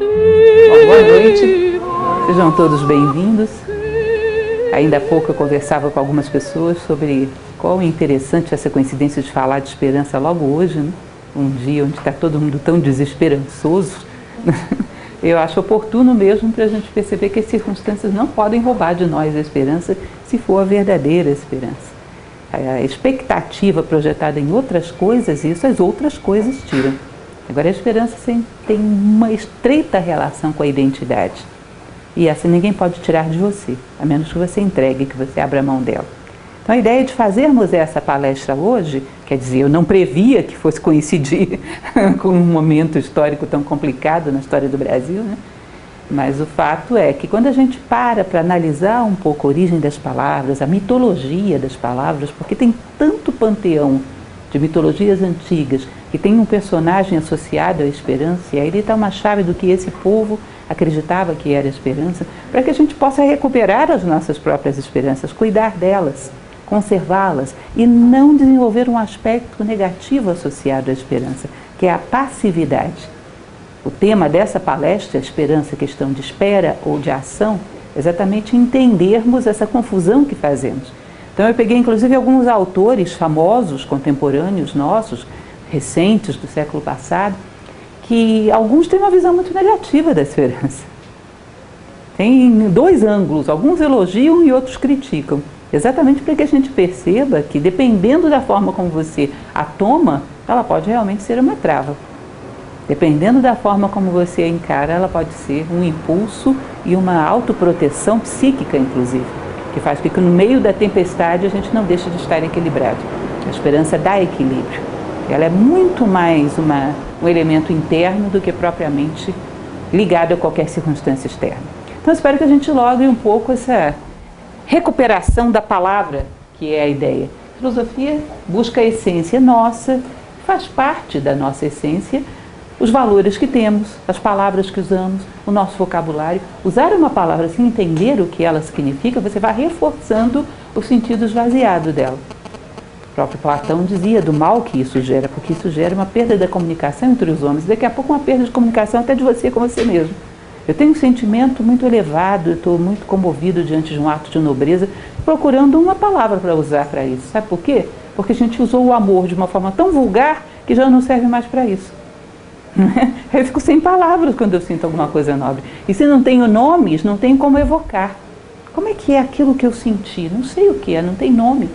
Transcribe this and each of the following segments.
Bom, boa noite, sejam todos bem-vindos. Ainda há pouco eu conversava com algumas pessoas sobre qual é interessante essa coincidência de falar de esperança logo hoje, né? Um dia onde está todo mundo tão desesperançoso. Eu acho oportuno mesmo para a gente perceber que as circunstâncias não podem roubar de nós a esperança, se for a verdadeira esperança. A expectativa projetada em outras coisas, isso as outras coisas tiram. Agora a esperança tem uma estreita relação com a identidade. E essa ninguém pode tirar de você, a menos que você entregue, que você abra mão dela. Então a ideia de fazermos essa palestra hoje, quer dizer, eu não previa que fosse coincidir com um momento histórico tão complicado na história do Brasil, né? Mas o fato é que quando a gente para analisar um pouco a origem das palavras, a mitologia das palavras, porque tem tanto panteão de mitologias antigas que tem um personagem associado à esperança, e aí ele está uma chave do que esse povo acreditava que era esperança, para que a gente possa recuperar as nossas próprias esperanças, cuidar delas, conservá-las e não desenvolver um aspecto negativo associado à esperança, que é a passividade. O tema dessa palestra, a esperança, questão de espera ou de ação, é exatamente entendermos essa confusão que fazemos. Então eu peguei inclusive alguns autores famosos, contemporâneos nossos, recentes do século passado, que alguns têm uma visão muito negativa da esperança. Tem dois ângulos, alguns elogiam e outros criticam, exatamente para que a gente perceba que dependendo da forma como você a toma, ela pode realmente ser uma trava. Dependendo da forma como você a encara, ela pode ser um impulso e uma autoproteção psíquica, inclusive, que faz com que no meio da tempestade a gente não deixe de estar equilibrado. A esperança dá equilíbrio. Ela é muito mais um elemento interno do que propriamente ligado a qualquer circunstância externa. Então, espero que a gente logre um pouco essa recuperação da palavra, que é a ideia. A filosofia busca a essência nossa, faz parte da nossa essência, os valores que temos, as palavras que usamos, o nosso vocabulário. Usar uma palavra sem entender o que ela significa, você vai reforçando o sentido esvaziado dela. O próprio Platão dizia do mal que isso gera, porque isso gera uma perda da comunicação entre os homens, daqui a pouco uma perda de comunicação até de você com você mesmo. Eu tenho um sentimento muito elevado, eu estou muito comovido diante de um ato de nobreza, procurando uma palavra para usar para isso. Sabe por quê? Porque a gente usou o amor de uma forma tão vulgar que já não serve mais para isso. Eu fico sem palavras quando eu sinto alguma coisa nobre. E se não tenho nomes, não tenho como evocar. Como é que é aquilo que eu senti? Não sei o que é, não tem nome.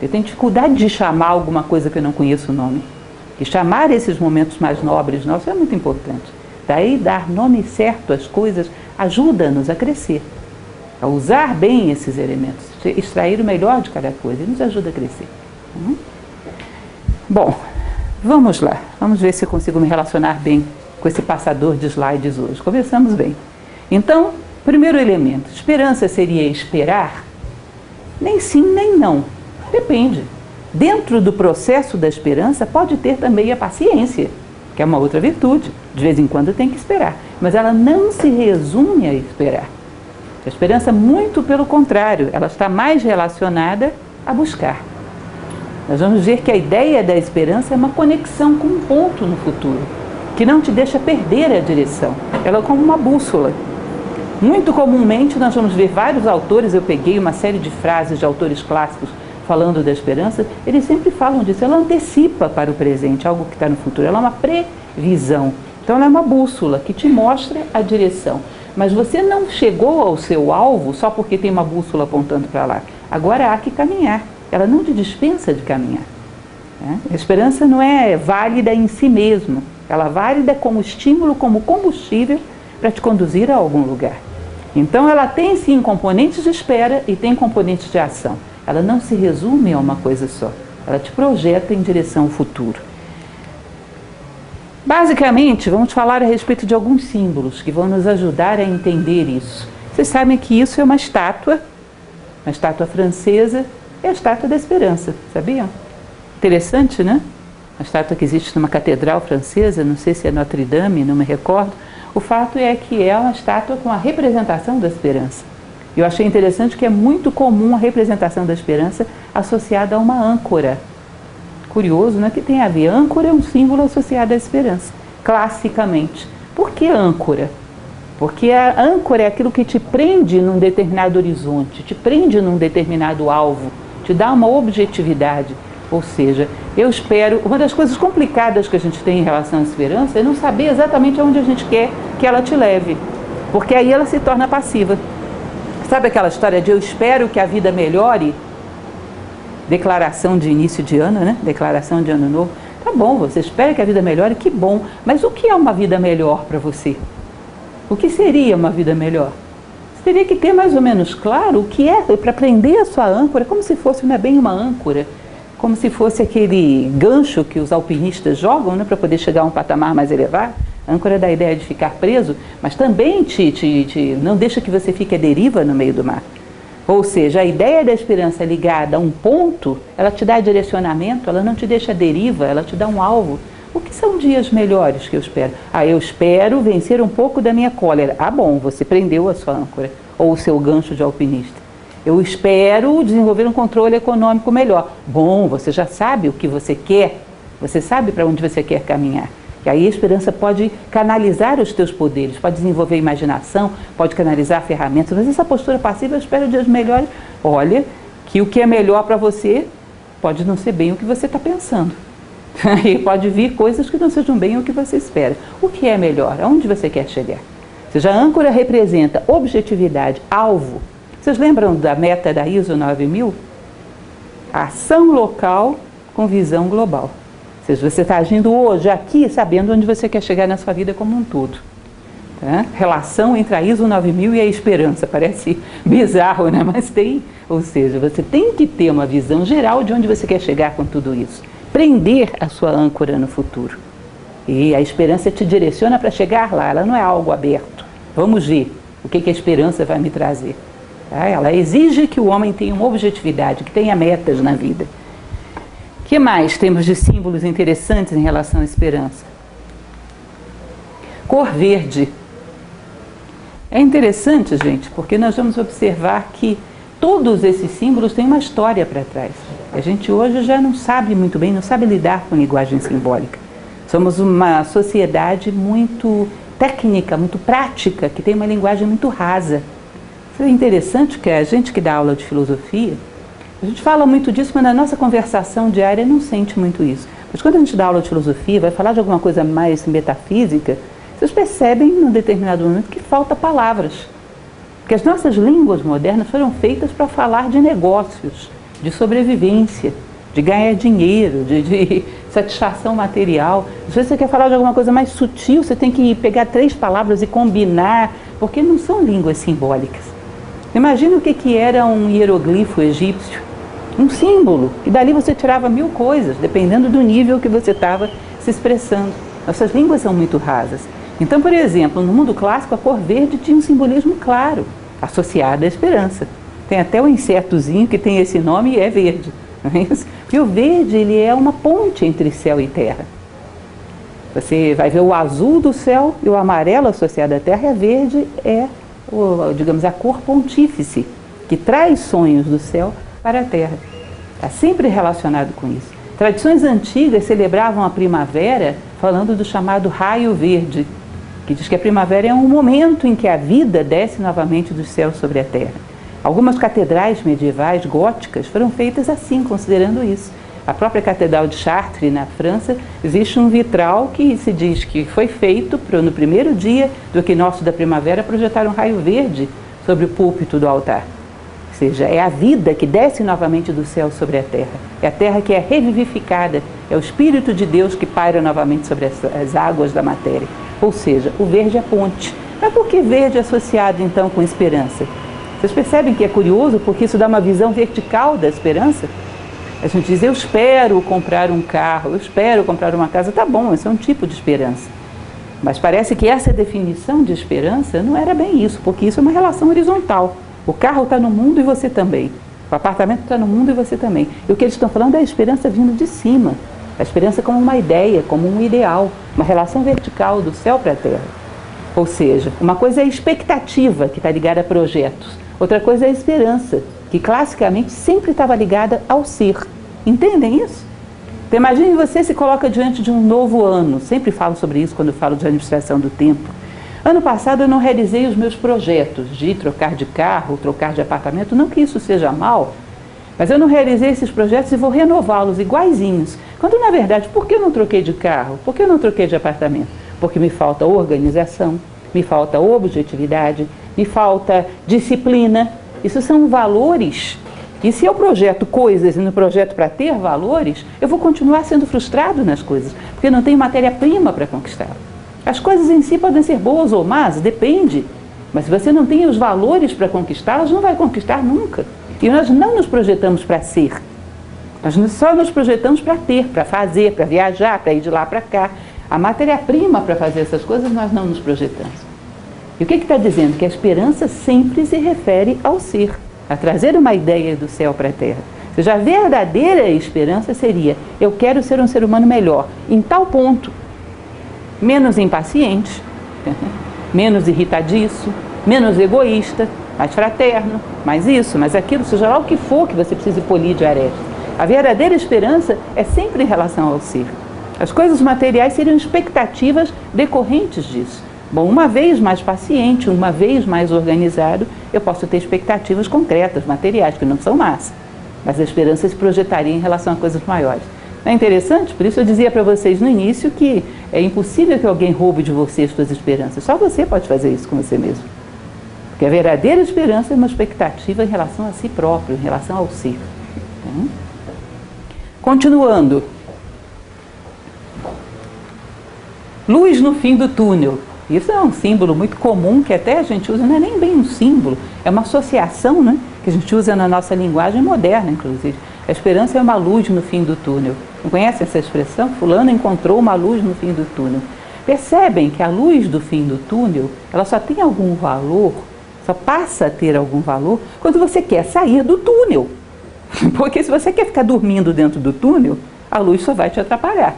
Eu tenho dificuldade de chamar alguma coisa que eu não conheço o nome. E chamar esses momentos mais nobres nossos é muito importante. Daí dar nome certo às coisas ajuda-nos a crescer, a usar bem esses elementos, extrair o melhor de cada coisa e nos ajuda a crescer. Bom, vamos lá, vamos ver se eu consigo me relacionar bem com esse passador de slides hoje. Começamos bem. Então, primeiro elemento, esperança seria esperar? Nem sim, nem não. Depende. Dentro do processo da esperança pode ter também a paciência, que é uma outra virtude. De vez em quando tem que esperar, mas ela não se resume a esperar. A esperança, muito pelo contrário, ela está mais relacionada a buscar. Nós vamos ver que a ideia da esperança é uma conexão com um ponto no futuro, que não te deixa perder a direção. Ela é como uma bússola. Muito comumente nós vamos ver vários autores, eu peguei uma série de frases de autores clássicos falando da esperança, eles sempre falam disso, ela antecipa para o presente, algo que está no futuro, ela é uma previsão. Então ela é uma bússola que te mostra a direção. Mas você não chegou ao seu alvo só porque tem uma bússola apontando para lá. Agora há que caminhar. Ela não te dispensa de caminhar. A esperança não é válida em si mesma. Ela é válida como estímulo, como combustível para te conduzir a algum lugar. Então ela tem sim componentes de espera e tem componentes de ação. Ela não se resume a uma coisa só. Ela te projeta em direção ao futuro. Basicamente, vamos falar a respeito de alguns símbolos que vão nos ajudar a entender isso. Vocês sabem que isso é uma estátua francesa, é a estátua da esperança, sabiam? Interessante, né? Uma estátua que existe numa catedral francesa, não sei se é Notre Dame, não me recordo. O fato é que é uma estátua com a representação da esperança. Eu achei interessante que é muito comum a representação da esperança associada a uma âncora. Curioso, né? Que tem a ver. Âncora é um símbolo associado à esperança, classicamente. Por que âncora? Porque a âncora é aquilo que te prende num determinado horizonte, te prende num determinado alvo, te dá uma objetividade. Ou seja, eu espero... Uma das coisas complicadas que a gente tem em relação à esperança é não saber exatamente aonde a gente quer que ela te leve, porque aí ela se torna passiva. Sabe aquela história de eu espero que a vida melhore? Declaração de início de ano, né? Declaração de ano novo. Tá bom, você espera que a vida melhore, que bom. Mas o que é uma vida melhor para você? O que seria uma vida melhor? Você teria que ter mais ou menos claro o que é, para prender a sua âncora, como se fosse, não é bem uma âncora, como se fosse aquele gancho que os alpinistas jogam, né, para poder chegar a um patamar mais elevado. A âncora dá a ideia de ficar preso, mas também não deixa que você fique à deriva no meio do mar. Ou seja, a ideia da esperança ligada a um ponto, ela te dá direcionamento, ela não te deixa à deriva, ela te dá um alvo. O que são dias melhores que eu espero? Eu espero vencer um pouco da minha cólera. Bom, você prendeu a sua âncora, ou o seu gancho de alpinista. Eu espero desenvolver um controle econômico melhor. Bom, você já sabe o que você quer, você sabe para onde você quer caminhar. E aí a esperança pode canalizar os teus poderes, pode desenvolver imaginação, pode canalizar ferramentas. Mas essa postura passiva, eu espero dias melhores. Olha, que o que é melhor para você pode não ser bem o que você está pensando. E pode vir coisas que não sejam bem o que você espera. O que é melhor? Aonde você quer chegar? Ou seja, a âncora representa objetividade, alvo. Vocês lembram da meta da ISO 9000? Ação local com visão global. Ou seja, você está agindo hoje, aqui, sabendo onde você quer chegar na sua vida como um todo. Tá? Relação entre a ISO 9000 e a esperança. Parece bizarro, né? Mas tem. Ou seja, você tem que ter uma visão geral de onde você quer chegar com tudo isso. Prender a sua âncora no futuro. E a esperança te direciona para chegar lá, ela não é algo aberto. Vamos ver o que a esperança vai me trazer. Tá? Ela exige que o homem tenha uma objetividade, que tenha metas na vida. O que mais temos de símbolos interessantes em relação à esperança? Cor verde. É interessante, gente, porque nós vamos observar que todos esses símbolos têm uma história para trás. A gente hoje já não sabe muito bem, não sabe lidar com linguagem simbólica. Somos uma sociedade muito técnica, muito prática, que tem uma linguagem muito rasa. Isso é interessante que a gente que dá aula de filosofia, a gente fala muito disso, mas na nossa conversação diária não sente muito isso. Mas quando a gente dá aula de filosofia, vai falar de alguma coisa mais metafísica, vocês percebem, num determinado momento, que falta palavras. Porque as nossas línguas modernas foram feitas para falar de negócios, de sobrevivência, de ganhar dinheiro, de satisfação material. Se você quer falar de alguma coisa mais sutil, você tem que pegar 3 palavras e combinar, porque não são línguas simbólicas. Imagina o que era um hieroglifo egípcio, um símbolo, e dali você tirava 1000 coisas, dependendo do nível que você estava se expressando. Nossas línguas são muito rasas. Então, por exemplo, no mundo clássico, a cor verde tinha um simbolismo claro, associado à esperança. Tem até um insetozinho que tem esse nome e é verde. Não é isso? Porque o verde, ele é uma ponte entre céu e terra. Você vai ver o azul do céu e o amarelo associado à terra, e a verde é, digamos, a cor pontífice, que traz sonhos do céu para a terra. Está sempre relacionado com isso. Tradições antigas celebravam a primavera falando do chamado raio verde, que diz que a primavera é um momento em que a vida desce novamente do céu sobre a terra. Algumas catedrais medievais góticas foram feitas assim, considerando isso. A própria Catedral de Chartres, na França, existe um vitral que se diz que foi feito no primeiro dia do equinócio da primavera projetar um raio verde sobre o púlpito do altar. Ou seja, é a vida que desce novamente do céu sobre a terra. É a terra que é revivificada, é o Espírito de Deus que paira novamente sobre as águas da matéria. Ou seja, o verde é ponte. Mas por que verde é associado então com esperança? Vocês percebem que é curioso, porque isso dá uma visão vertical da esperança? A gente diz, eu espero comprar um carro, eu espero comprar uma casa. Tá bom, esse é um tipo de esperança. Mas parece que essa definição de esperança não era bem isso, porque isso é uma relação horizontal. O carro está no mundo e você também. O apartamento está no mundo e você também. E o que eles estão falando é a esperança vindo de cima. A esperança como uma ideia, como um ideal, uma relação vertical do céu para a terra. Ou seja, uma coisa é a expectativa, que está ligada a projetos. Outra coisa é a esperança, que classicamente sempre estava ligada ao ser. Entendem isso? Então imagine você se coloca diante de um novo ano. Sempre falo sobre isso quando eu falo de administração do tempo. Ano passado eu não realizei os meus projetos de trocar de carro, trocar de apartamento, não que isso seja mal, mas eu não realizei esses projetos e vou renová-los iguaizinhos. Quando na verdade, por que eu não troquei de carro? Por que eu não troquei de apartamento? Porque me falta organização, me falta objetividade, me falta disciplina. Isso são valores. E se eu projeto coisas e não projeto para ter valores, eu vou continuar sendo frustrado nas coisas, porque não tenho matéria-prima para conquistar. As coisas em si podem ser boas ou más, depende. Mas se você não tem os valores para conquistá-las, não vai conquistar nunca. E nós não nos projetamos para ser. Nós só nos projetamos para ter, para fazer, para viajar, para ir de lá para cá. A matéria-prima para fazer essas coisas nós não nos projetamos. E o que está dizendo? Que a esperança sempre se refere ao ser, a trazer uma ideia do céu para a terra. Ou seja, a verdadeira esperança seria: eu quero ser um ser humano melhor, em tal ponto, menos impaciente, menos irritadiço, menos egoísta, mais fraterno, mais isso, mais aquilo, seja lá o que for que você precise polir de arestas. A verdadeira esperança é sempre em relação ao ser. As coisas materiais seriam expectativas decorrentes disso. Bom, uma vez mais paciente, uma vez mais organizado, eu posso ter expectativas concretas, materiais, que não são más. Mas a esperança se projetaria em relação a coisas maiores. Não é interessante? Por isso eu dizia para vocês no início que é impossível que alguém roube de você as suas esperanças. Só você pode fazer isso com você mesmo. Porque a verdadeira esperança é uma expectativa em relação a si próprio, em relação ao ser. Então, continuando. Luz no fim do túnel. Isso é um símbolo muito comum que até a gente usa, não é nem bem um símbolo, é uma associação, né, que a gente usa na nossa linguagem moderna, inclusive. A esperança é uma luz no fim do túnel. Não conhece essa expressão? Fulano encontrou uma luz no fim do túnel. Percebem que a luz do fim do túnel, ela só tem algum valor, só passa a ter algum valor quando você quer sair do túnel. Porque se você quer ficar dormindo dentro do túnel, a luz só vai te atrapalhar.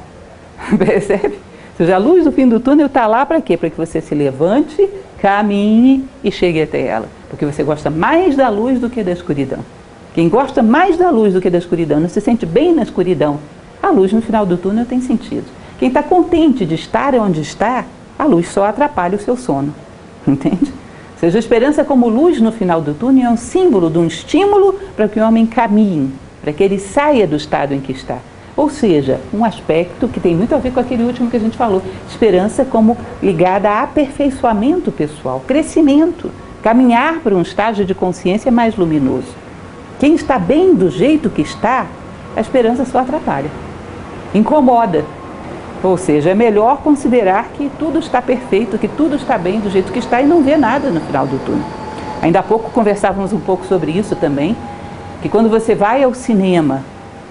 Percebe? Ou seja, a luz do fim do túnel está lá para quê? Para que você se levante, caminhe e chegue até ela. Porque você gosta mais da luz do que da escuridão. Quem gosta mais da luz do que da escuridão, não se sente bem na escuridão, a luz no final do túnel tem sentido. Quem está contente de estar onde está, a luz só atrapalha o seu sono. Entende? Ou seja, a esperança como luz no final do túnel é um símbolo de um estímulo para que o homem caminhe, para que ele saia do estado em que está. Ou seja, um aspecto que tem muito a ver com aquele último que a gente falou, esperança como ligada a aperfeiçoamento pessoal, crescimento, caminhar para um estágio de consciência mais luminoso. Quem está bem do jeito que está, a esperança só atrapalha, incomoda. Ou seja, é melhor considerar que tudo está perfeito, que tudo está bem do jeito que está e não ver nada no final do túnel. Ainda há pouco conversávamos um pouco sobre isso também, que quando você vai ao cinema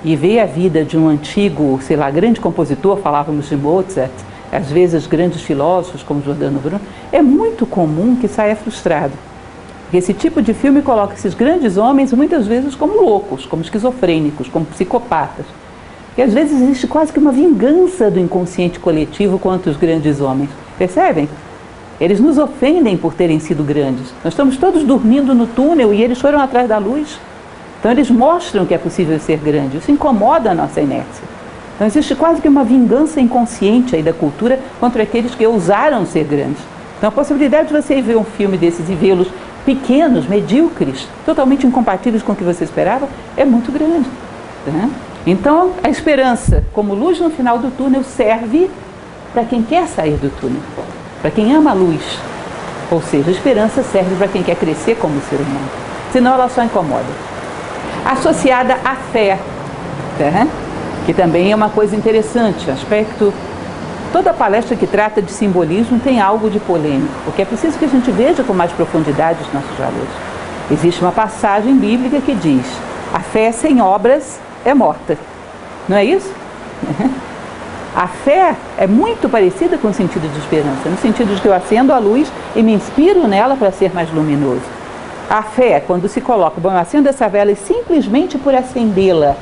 e vê a vida de um antigo, sei lá, grande compositor, falávamos de Mozart, às vezes grandes filósofos como Giordano Bruno, é muito comum que saia frustrado. Porque esse tipo de filme coloca esses grandes homens muitas vezes como loucos, como esquizofrênicos, como psicopatas. E às vezes existe quase que uma vingança do inconsciente coletivo contra os grandes homens. Percebem? Eles nos ofendem por terem sido grandes. Nós estamos todos dormindo no túnel e eles foram atrás da luz. Então eles mostram que é possível ser grande. Isso incomoda a nossa inércia. Então existe quase que uma vingança inconsciente aí da cultura contra aqueles que ousaram ser grandes. Então a possibilidade de você ir ver um filme desses e vê-los pequenos, medíocres, totalmente incompatíveis com o que você esperava, é muito grande. Né? Então a esperança como luz no final do túnel serve para quem quer sair do túnel, para quem ama a luz. Ou seja, a esperança serve para quem quer crescer como ser humano. Senão ela só incomoda. Associada à fé, né? Que também é uma coisa interessante, aspecto. Toda palestra que trata de simbolismo tem algo de polêmico, porque é preciso que a gente veja com mais profundidade os nossos valores. Existe uma passagem bíblica que diz: a fé sem obras é morta. Não é isso? A fé é muito parecida com o sentido de esperança, no sentido de que eu acendo a luz e me inspiro nela para ser mais luminoso. A fé, quando se coloca, bom, eu acendo essa vela e simplesmente por acendê-la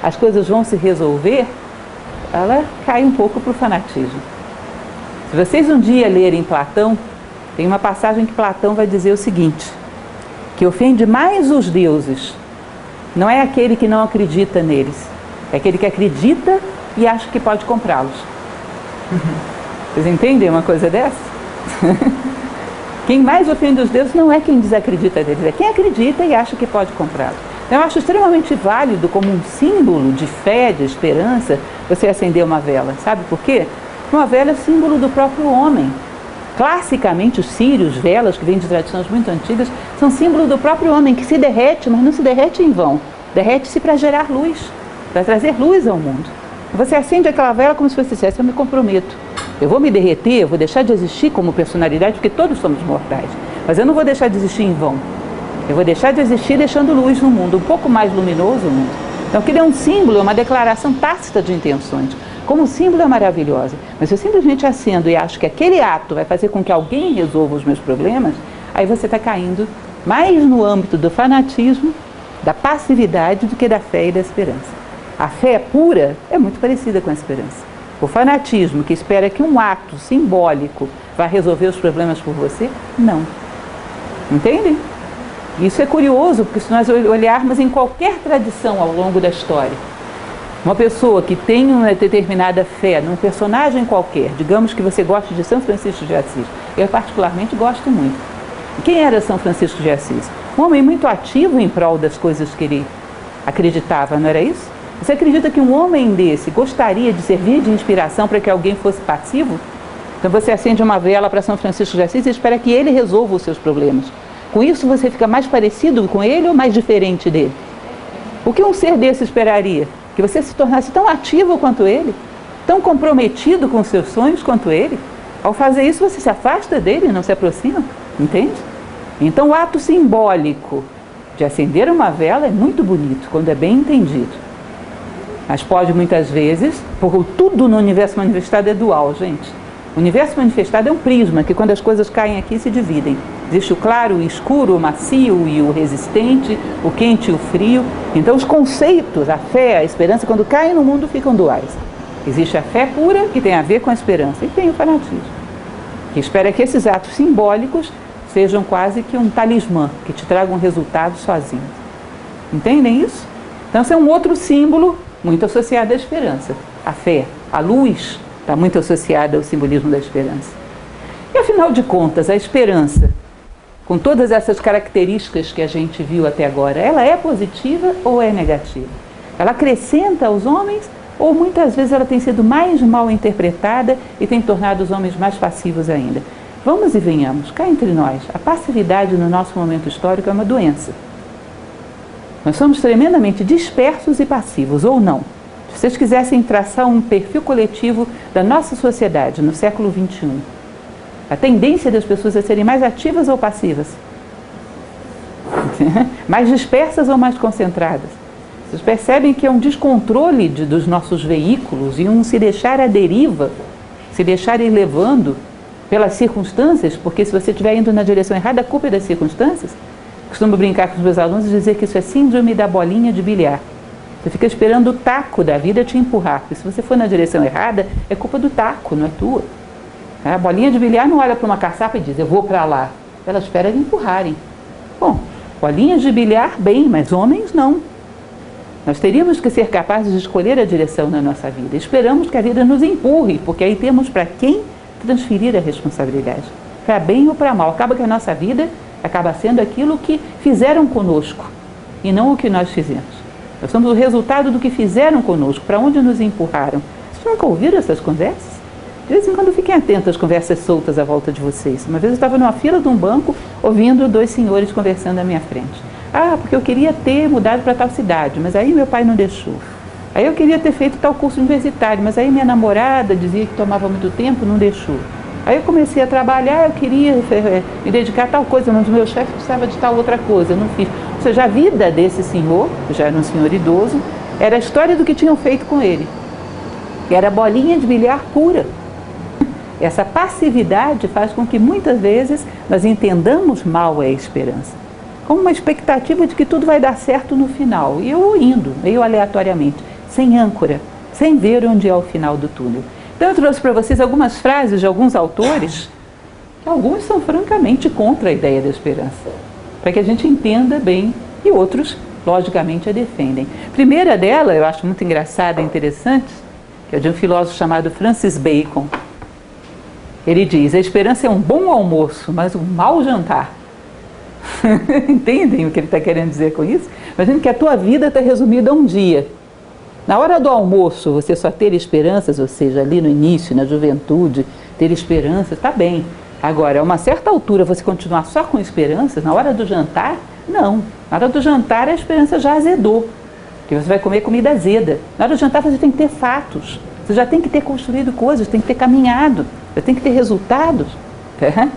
as coisas vão se resolver, ela cai um pouco para o fanatismo. Se vocês um dia lerem Platão, tem uma passagem que Platão vai dizer o seguinte, que ofende mais os deuses, não é aquele que não acredita neles, É aquele que acredita e acha que pode comprá-los. Vocês entendem uma coisa dessa? Quem mais ofende os deuses não é quem desacredita deles, é quem acredita e acha que pode comprá-los. Então, eu acho extremamente válido, como um símbolo de fé, de esperança, você acender uma vela. Sabe por quê? Uma vela é símbolo do próprio homem. Classicamente, os círios, velas, que vêm de tradições muito antigas, são símbolo do próprio homem, que se derrete, mas não se derrete em vão. Derrete-se para gerar luz, para trazer luz ao mundo. Você acende aquela vela como se você dissesse: eu me comprometo. Eu vou me derreter, eu vou deixar de existir como personalidade, porque todos somos mortais. Mas eu não vou deixar de existir em vão. Eu vou deixar de existir deixando luz no mundo, um pouco mais luminoso o mundo. Então, aquilo é um símbolo, é uma declaração tácita de intenções. Como símbolo é maravilhosa. Mas se eu simplesmente acendo e acho que aquele ato vai fazer com que alguém resolva os meus problemas, aí você está caindo mais no âmbito do fanatismo, da passividade, do que da fé e da esperança. A fé pura é muito parecida com a esperança. O fanatismo, que espera que um ato simbólico vá resolver os problemas por você, não. Entendem? Isso é curioso, porque se nós olharmos em qualquer tradição ao longo da história, uma pessoa que tem uma determinada fé num personagem qualquer, digamos que você goste de São Francisco de Assis, eu particularmente gosto muito. Quem era São Francisco de Assis? Um homem muito ativo em prol das coisas que ele acreditava, não era isso? Você acredita que um homem desse gostaria de servir de inspiração para que alguém fosse passivo? Então você acende uma vela para São Francisco de Assis e espera que ele resolva os seus problemas. Com isso você fica mais parecido com ele ou mais diferente dele? O que um ser desse esperaria? Que você se tornasse tão ativo quanto ele? Tão comprometido com os seus sonhos quanto ele? Ao fazer isso você se afasta dele, não se aproxima? Entende? Então o ato simbólico de acender uma vela é muito bonito, quando é bem entendido. Mas pode muitas vezes, porque tudo no universo manifestado é dual, gente. O universo manifestado é um prisma, que quando as coisas caem aqui se dividem. Existe o claro, o escuro, o macio e o resistente, o quente e o frio. Então os conceitos, a fé, a esperança, quando caem no mundo, ficam duais. Existe a fé pura, que tem a ver com a esperança, e tem o fanatismo, que espera que esses atos simbólicos sejam quase que um talismã, que te tragam um resultado sozinho. Entendem isso? Então esse é um outro símbolo muito associado à esperança. A fé, a luz, está muito associada ao simbolismo da esperança. E afinal de contas, a esperança, com todas essas características que a gente viu até agora, ela é positiva ou é negativa? Ela acrescenta aos homens ou muitas vezes ela tem sido mais mal interpretada e tem tornado os homens mais passivos ainda? Vamos e venhamos, cá entre nós, a passividade no nosso momento histórico é uma doença. Nós somos tremendamente dispersos e passivos, ou não. Se vocês quisessem traçar um perfil coletivo da nossa sociedade no século XXI, a tendência das pessoas é serem mais ativas ou passivas? Mais dispersas ou mais concentradas? Vocês percebem que é um descontrole dos nossos veículos e um se deixar à deriva, se deixar ir levando pelas circunstâncias, porque se você estiver indo na direção errada, a culpa é das circunstâncias. Costumo brincar com os meus alunos e dizer que isso é síndrome da bolinha de bilhar. Você fica esperando o taco da vida te empurrar, porque se você for na direção errada, é culpa do taco, não é tua. A bolinha de bilhar não olha para uma caçapa e diz, eu vou para lá. Ela espera empurrarem. Bom, bolinhas de bilhar, bem, mas homens não. Nós teríamos que ser capazes de escolher a direção na nossa vida. Esperamos que a vida nos empurre, porque aí temos para quem transferir a responsabilidade. Para bem ou para mal. Acaba que a nossa vida acaba sendo aquilo que fizeram conosco e não o que nós fizemos. Nós somos o resultado do que fizeram conosco, para onde nos empurraram. Vocês nunca ouviram essas conversas? De vez em quando fiquem atentos às conversas soltas à volta de vocês. Uma vez eu estava numa fila de um banco ouvindo dois senhores conversando à minha frente. Ah, porque eu queria ter mudado para tal cidade, mas aí meu pai não deixou. Aí eu queria ter feito tal curso universitário, mas aí minha namorada dizia que tomava muito tempo, não deixou. Aí eu comecei a trabalhar, eu queria me dedicar a tal coisa, mas o meu chefe precisava de tal outra coisa, eu não fiz. Ou seja, a vida desse senhor, que já era um senhor idoso, era a história do que tinham feito com ele. Que era bolinha de bilhar pura. Essa passividade faz com que muitas vezes nós entendamos mal a esperança, como uma expectativa de que tudo vai dar certo no final. E eu indo, meio aleatoriamente, sem âncora, sem ver onde é o final do túnel. Então eu trouxe para vocês algumas frases de alguns autores, que alguns são francamente contra a ideia da esperança, para que a gente entenda bem, e outros logicamente a defendem. Primeira dela, eu acho muito engraçada e interessante, que é de um filósofo chamado Francis Bacon. Ele diz: a esperança é um bom almoço, mas um mau jantar. Entendem o que ele está querendo dizer com isso? Imagina que a tua vida está resumida a um dia. Na hora do almoço, você só ter esperanças, ou seja, ali no início, na juventude, ter esperanças, está bem. Agora, a uma certa altura, você continuar só com esperanças, na hora do jantar, não. Na hora do jantar, a esperança já azedou, porque você vai comer comida azeda. Na hora do jantar, você tem que ter fatos, você já tem que ter construído coisas, tem que ter caminhado, já tem que ter resultados. Tá?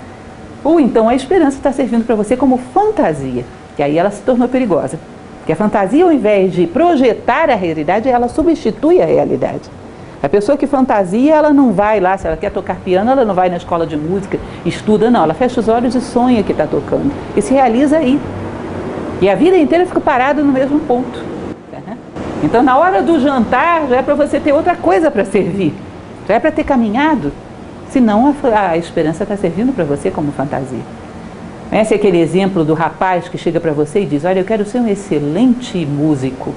Ou então a esperança está servindo para você como fantasia, e aí ela se tornou perigosa. Porque a fantasia, ao invés de projetar a realidade, ela substitui a realidade. A pessoa que fantasia, ela não vai lá, se ela quer tocar piano, ela não vai na escola de música, estuda, não. Ela fecha os olhos e sonha que está tocando. E se realiza aí. E a vida inteira fica parada no mesmo ponto. Então, na hora do jantar, já é para você ter outra coisa para servir. Já é para ter caminhado. Senão, a esperança está servindo para você como fantasia. Esse é aquele exemplo do rapaz que chega para você e diz: olha, eu quero ser um excelente músico.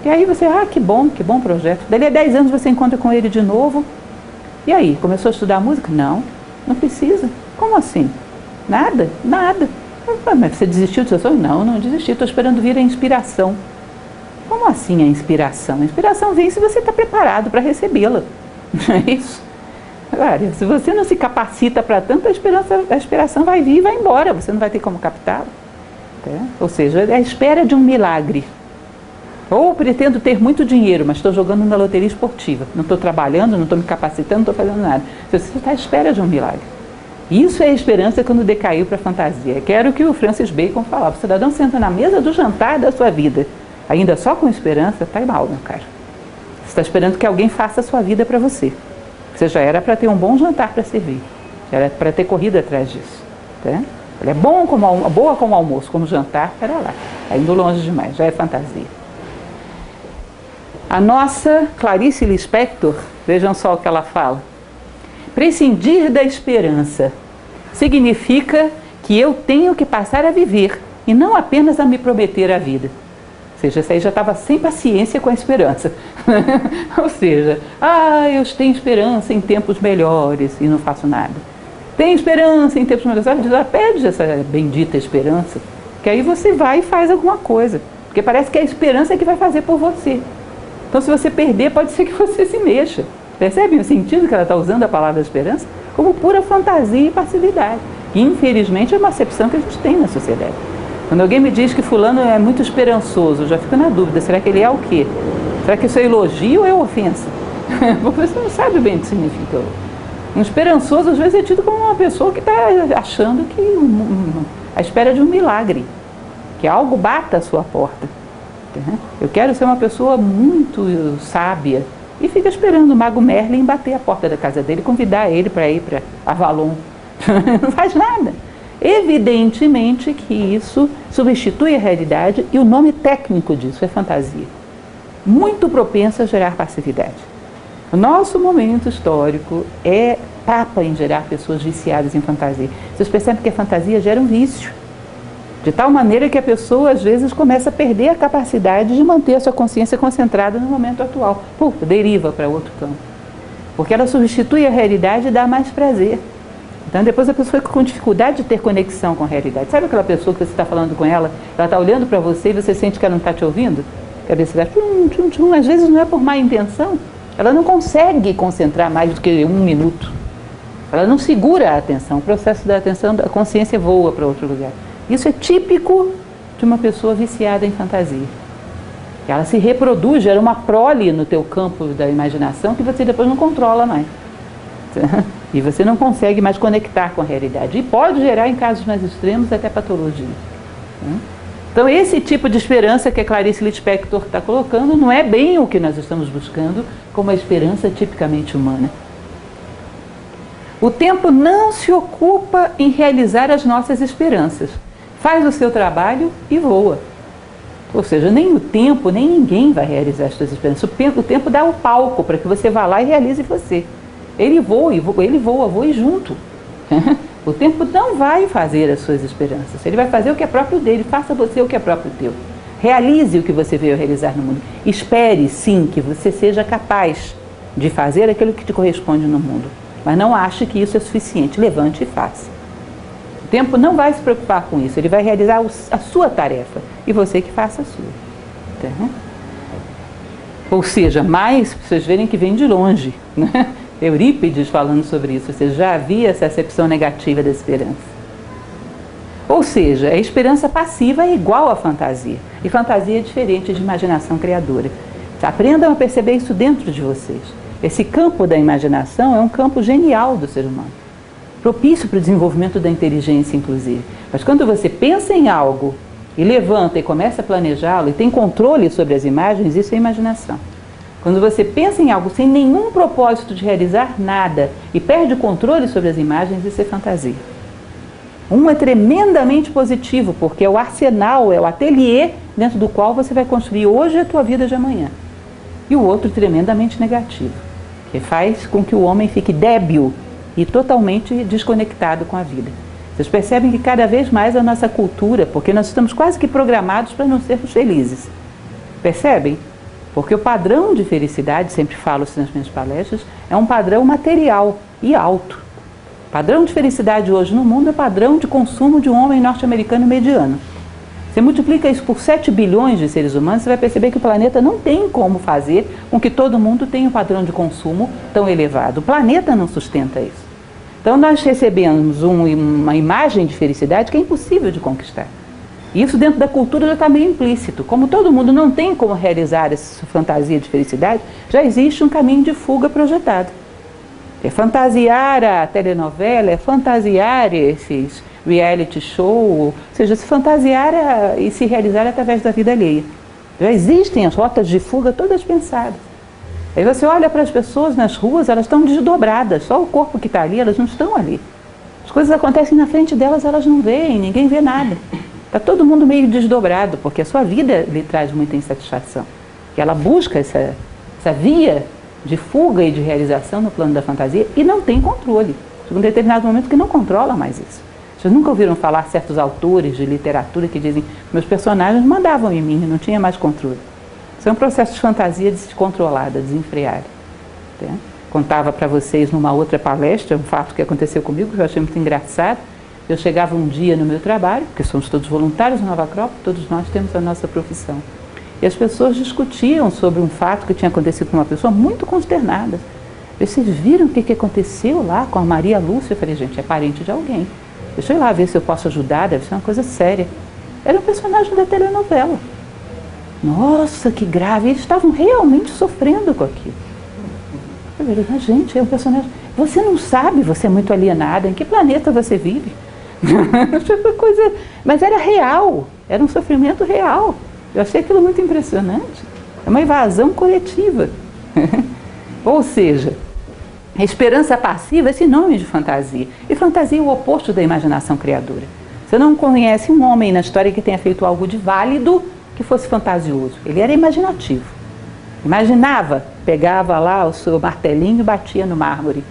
E aí você, que bom projeto. Dali a 10 anos você encontra com ele de novo. E aí, começou a estudar música? Não, não precisa. Como assim? Nada. Mas você desistiu do seu sonho? Não, não desisti, estou esperando vir a inspiração. Como assim a inspiração? A inspiração vem se você está preparado para recebê-la. Não é isso? Olha, se você não se capacita para tanto, a inspiração vai vir e vai embora, você não vai ter como captá-la. Ou seja, é a espera de um milagre. Ou pretendo ter muito dinheiro, mas estou jogando na loteria esportiva. Não estou trabalhando, não estou me capacitando, não estou fazendo nada. Você está à espera de um milagre. Isso é a esperança quando decaiu para a fantasia. Quero que o Francis Bacon falava: o cidadão senta na mesa do jantar da sua vida, ainda só com esperança, está mal, meu caro. Você está esperando que alguém faça a sua vida para você. Você já era para ter um bom jantar para servir. Já era para ter corrido atrás disso. Tá? Ele é boa como almoço, como jantar, para lá. Está indo longe demais, já é fantasia. A nossa Clarice Lispector, vejam só o que ela fala. Prescindir da esperança significa que eu tenho que passar a viver e não apenas a me prometer a vida. Ou seja, essa aí já estava sem paciência com a esperança. Ou seja, eu tenho esperança em tempos melhores e não faço nada. Tenho esperança em tempos melhores. Pede essa bendita esperança, que aí você vai e faz alguma coisa. Porque parece que a esperança é que vai fazer por você. Então, se você perder, pode ser que você se mexa. Percebem o sentido que ela está usando a palavra esperança? Como pura fantasia e passividade. E, infelizmente, é uma acepção que a gente tem na sociedade. Quando alguém me diz que fulano é muito esperançoso, eu já fico na dúvida, será que ele é o quê? Será que isso é elogio ou é ofensa? Você não sabe bem o que significa. Um esperançoso, às vezes, é tido como uma pessoa que está achando que à espera de um milagre, que algo bata a sua porta. Eu quero ser uma pessoa muito sábia e fica esperando o mago Merlin bater a porta da casa dele e convidar ele para ir para Avalon. Não faz nada. Evidentemente que isso substitui a realidade e o nome técnico disso é fantasia. Muito propensa a gerar passividade. O nosso momento histórico é papa em gerar pessoas viciadas em fantasia. Vocês percebem que a fantasia gera um vício. De tal maneira que a pessoa, às vezes, começa a perder a capacidade de manter a sua consciência concentrada no momento atual. Deriva para outro campo. Porque ela substitui a realidade e dá mais prazer. Então, depois a pessoa fica com dificuldade de ter conexão com a realidade. Sabe aquela pessoa que você está falando com ela, ela está olhando para você e você sente que ela não está te ouvindo? A cabeça vai às vezes não é por má intenção. Ela não consegue concentrar mais do que 1 minuto. Ela não segura a atenção. O processo da atenção, da consciência voa para outro lugar. Isso é típico de uma pessoa viciada em fantasia. Ela se reproduz, gera uma prole no teu campo da imaginação que você depois não controla mais. E você não consegue mais conectar com a realidade. E pode gerar, em casos mais extremos, até patologia. Então, esse tipo de esperança que a Clarice Lispector está colocando não é bem o que nós estamos buscando como a esperança tipicamente humana. O tempo não se ocupa em realizar as nossas esperanças. Faz o seu trabalho e voa. Ou seja, nem o tempo, nem ninguém vai realizar as suas esperanças. O tempo dá o palco para que você vá lá e realize você. Ele voa, voe junto. O tempo não vai fazer as suas esperanças. Ele vai fazer o que é próprio dele. Faça você o que é próprio teu. Realize o que você veio realizar no mundo. Espere, sim, que você seja capaz de fazer aquilo que te corresponde no mundo. Mas não ache que isso é suficiente. Levante e faça. O tempo não vai se preocupar com isso. Ele vai realizar a sua tarefa. E você que faça a sua. Tá? Ou seja, mais, para vocês verem que vem de longe, né? Eurípides falando sobre isso. Você já havia essa acepção negativa da esperança. Ou seja, a esperança passiva é igual à fantasia. E fantasia é diferente de imaginação criadora. Aprendam a perceber isso dentro de vocês. Esse campo da imaginação é um campo genial do ser humano. Propício para o desenvolvimento da inteligência, inclusive. Mas quando você pensa em algo e levanta e começa a planejá-lo e tem controle sobre as imagens, isso é imaginação. Quando você pensa em algo sem nenhum propósito de realizar nada e perde o controle sobre as imagens, isso é fantasia. Um é tremendamente positivo, porque é o arsenal, é o ateliê dentro do qual você vai construir hoje a tua vida de amanhã. E o outro tremendamente negativo, que faz com que o homem fique débil e totalmente desconectado com a vida. Vocês percebem que cada vez mais a nossa cultura, porque nós estamos quase que programados para não sermos felizes. Percebem? Porque o padrão de felicidade, sempre falo isso nas minhas palestras, é um padrão material e alto. O padrão de felicidade hoje no mundo é padrão de consumo de um homem norte-americano mediano. Você multiplica isso por 7 bilhões de seres humanos, você vai perceber que o planeta não tem como fazer com que todo mundo tenha um padrão de consumo tão elevado. O planeta não sustenta isso. Então nós recebemos uma imagem de felicidade que é impossível de conquistar. E isso dentro da cultura já está meio implícito. Como todo mundo não tem como realizar essa fantasia de felicidade, já existe um caminho de fuga projetado. É fantasiar a telenovela, é fantasiar esses reality show, ou seja, se fantasiar e se realizar através da vida alheia. Já existem as rotas de fuga todas pensadas. Aí você olha para as pessoas nas ruas, elas estão desdobradas, só o corpo que está ali, elas não estão ali. As coisas acontecem na frente delas, elas não veem, ninguém vê nada. Está todo mundo meio desdobrado, porque a sua vida lhe traz muita insatisfação. Que ela busca essa via de fuga e de realização no plano da fantasia e não tem controle. Chega um determinado momento que não controla mais isso. Vocês nunca ouviram falar certos autores de literatura que dizem meus personagens mandavam em mim, não tinha mais controle. Isso é um processo de fantasia descontrolada, desenfreada. Tá? Contava para vocês numa outra palestra um fato que aconteceu comigo, que eu achei muito engraçado. Eu chegava um dia no meu trabalho, porque somos todos voluntários na Nova Acrópole, todos nós temos a nossa profissão. E as pessoas discutiam sobre um fato que tinha acontecido com uma pessoa muito consternada. Vocês viram o que aconteceu lá com a Maria Lúcia? Eu falei, gente, é parente de alguém. Deixa eu ir lá ver se eu posso ajudar, deve ser uma coisa séria. Era um personagem da telenovela. Nossa, que grave, eles estavam realmente sofrendo com aquilo. Eu falei, mas gente, é um personagem... Você não sabe, você é muito alienada, em que planeta você vive? Coisa... Mas era real, era um sofrimento real. Eu achei aquilo muito impressionante. É uma evasão coletiva. Ou seja, a esperança passiva é sinônimo de fantasia. E fantasia é o oposto da imaginação criadora. Você não conhece um homem na história que tenha feito algo de válido que fosse fantasioso. Ele era imaginativo. Imaginava, pegava lá o seu martelinho e batia no mármore.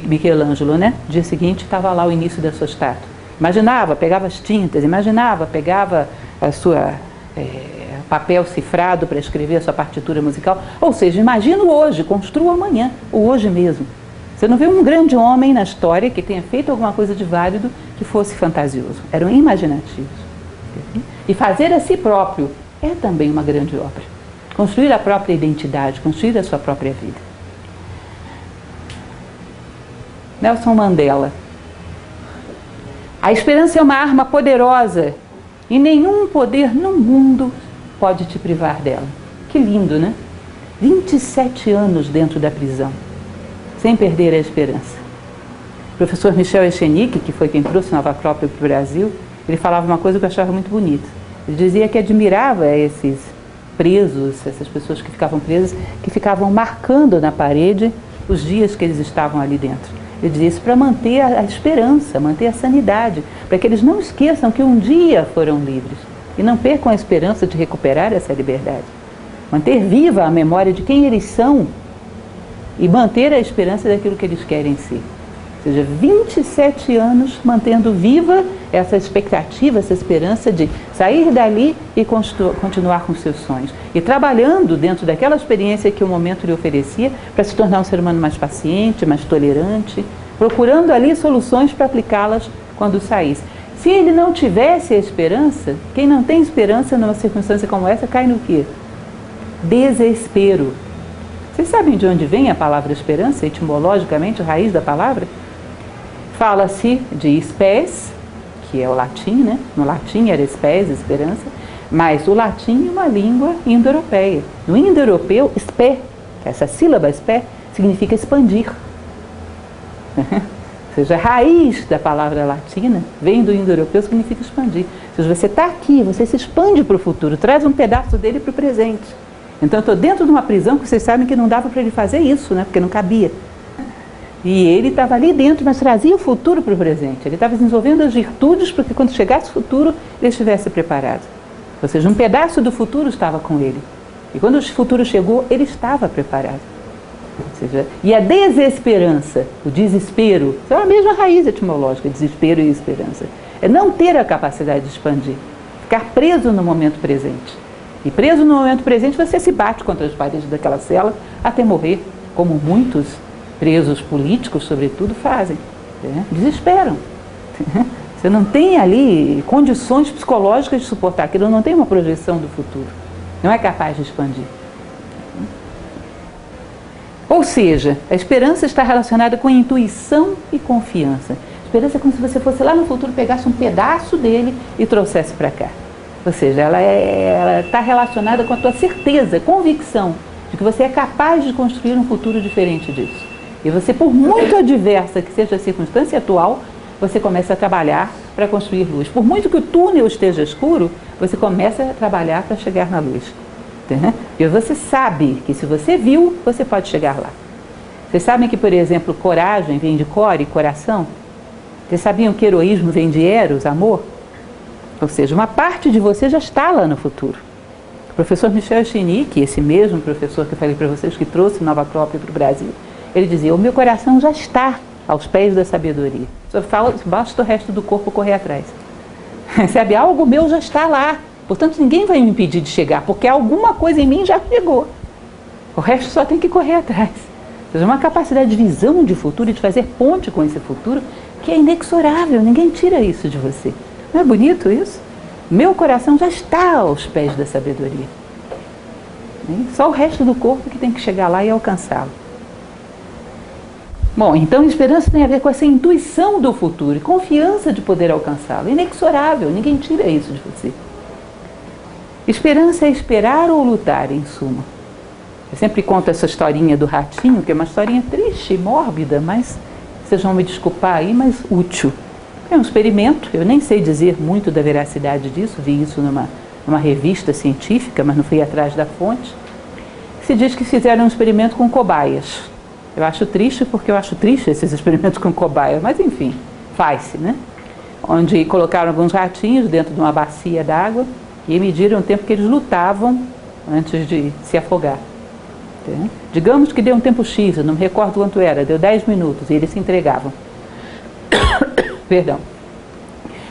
Michelangelo, né? No dia seguinte estava lá o início da sua estátua. Imaginava, pegava as tintas, imaginava, pegava a sua papel cifrado para escrever a sua partitura musical. Ou seja, imagina o hoje, construa amanhã, o hoje mesmo. Você não vê um grande homem na história que tenha feito alguma coisa de válido que fosse fantasioso. Eram imaginativos. E fazer a si próprio é também uma grande obra. Construir a própria identidade, construir a sua própria vida. Nelson Mandela. A esperança é uma arma poderosa e nenhum poder no mundo pode te privar dela. Que lindo, né? 27 anos dentro da prisão, sem perder a esperança. O professor Michel Echenique, que foi quem trouxe Nova Acrópole para o Brasil, ele falava uma coisa que eu achava muito bonita. Ele dizia que admirava esses presos, essas pessoas que ficavam presas, que ficavam marcando na parede os dias que eles estavam ali dentro. Ele dizia isso para manter a esperança, manter a sanidade, para que eles não esqueçam que um dia foram livres e não percam a esperança de recuperar essa liberdade. Manter viva a memória de quem eles são e manter a esperança daquilo que eles querem ser. Ou seja, 27 anos mantendo viva essa expectativa, essa esperança de sair dali e continuar com seus sonhos. E trabalhando dentro daquela experiência que o momento lhe oferecia para se tornar um ser humano mais paciente, mais tolerante, procurando ali soluções para aplicá-las quando saísse. Se ele não tivesse a esperança, quem não tem esperança numa circunstância como essa cai no quê? Desespero. Vocês sabem de onde vem a palavra esperança, etimologicamente, a raiz da palavra? Fala-se de spes, que é o latim, né? No latim era spes, esperança, mas o latim é uma língua indo-europeia. No indo-europeu, spe, essa sílaba spe, significa expandir. Ou seja, a raiz da palavra latina vem do indo-europeu, significa expandir. Ou seja, você está aqui, você se expande para o futuro, traz um pedaço dele para o presente. Então, eu estou dentro de uma prisão que vocês sabem que não dava para ele fazer isso, né? Porque não cabia. E ele estava ali dentro, mas trazia o futuro para o presente. Ele estava desenvolvendo as virtudes para que quando chegasse o futuro, ele estivesse preparado. Ou seja, um pedaço do futuro estava com ele. E quando o futuro chegou, ele estava preparado. Ou seja, e a desesperança, o desespero, é a mesma raiz etimológica, desespero e esperança. É não ter a capacidade de expandir, ficar preso no momento presente. E preso no momento presente, você se bate contra as paredes daquela cela até morrer, como muitos presos políticos, sobretudo, fazem. Né? Desesperam. Você não tem ali condições psicológicas de suportar aquilo, não tem uma projeção do futuro. Não é capaz de expandir. Ou seja, a esperança está relacionada com intuição e confiança. A esperança é como se você fosse lá no futuro, pegasse um pedaço dele e trouxesse para cá. Ou seja, ela está relacionada com a tua certeza, convicção de que você é capaz de construir um futuro diferente disso. E você, por muito adversa que seja a circunstância atual, você começa a trabalhar para construir luz. Por muito que o túnel esteja escuro, você começa a trabalhar para chegar na luz. Porque você sabe que se você viu, você pode chegar lá. Vocês sabem que, por exemplo, coragem vem de core, coração? Vocês sabiam que heroísmo vem de eros, amor? Ou seja, uma parte de você já está lá no futuro. O professor Michel Chenique, esse mesmo professor que eu falei para vocês, que trouxe Nova Acrópole para o Brasil, ele dizia, o meu coração já está aos pés da sabedoria. Só basta o resto do corpo correr atrás. Sabe, algo meu já está lá. Portanto, ninguém vai me impedir de chegar, porque alguma coisa em mim já chegou. O resto só tem que correr atrás. Ou seja, uma capacidade de visão de futuro e de fazer ponte com esse futuro que é inexorável, ninguém tira isso de você. Não é bonito isso? Meu coração já está aos pés da sabedoria. Só o resto do corpo que tem que chegar lá e alcançá-lo. Bom, então esperança tem a ver com essa intuição do futuro e confiança de poder alcançá-lo. Inexorável, ninguém tira isso de você. Esperança é esperar ou lutar, em suma. Eu sempre conto essa historinha do ratinho, que é uma historinha triste, mórbida, mas vocês vão me desculpar aí, mas útil. É um experimento, eu nem sei dizer muito da veracidade disso, vi isso numa revista científica, mas não fui atrás da fonte. Se diz que fizeram um experimento com cobaias. Eu acho triste porque eu acho triste esses experimentos com cobaias, mas enfim, faz-se, né? Onde colocaram alguns ratinhos dentro de uma bacia d'água e mediram o tempo que eles lutavam antes de se afogar. Digamos que deu um tempo X, eu não me recordo quanto era, deu 10 minutos e eles se entregavam. Perdão.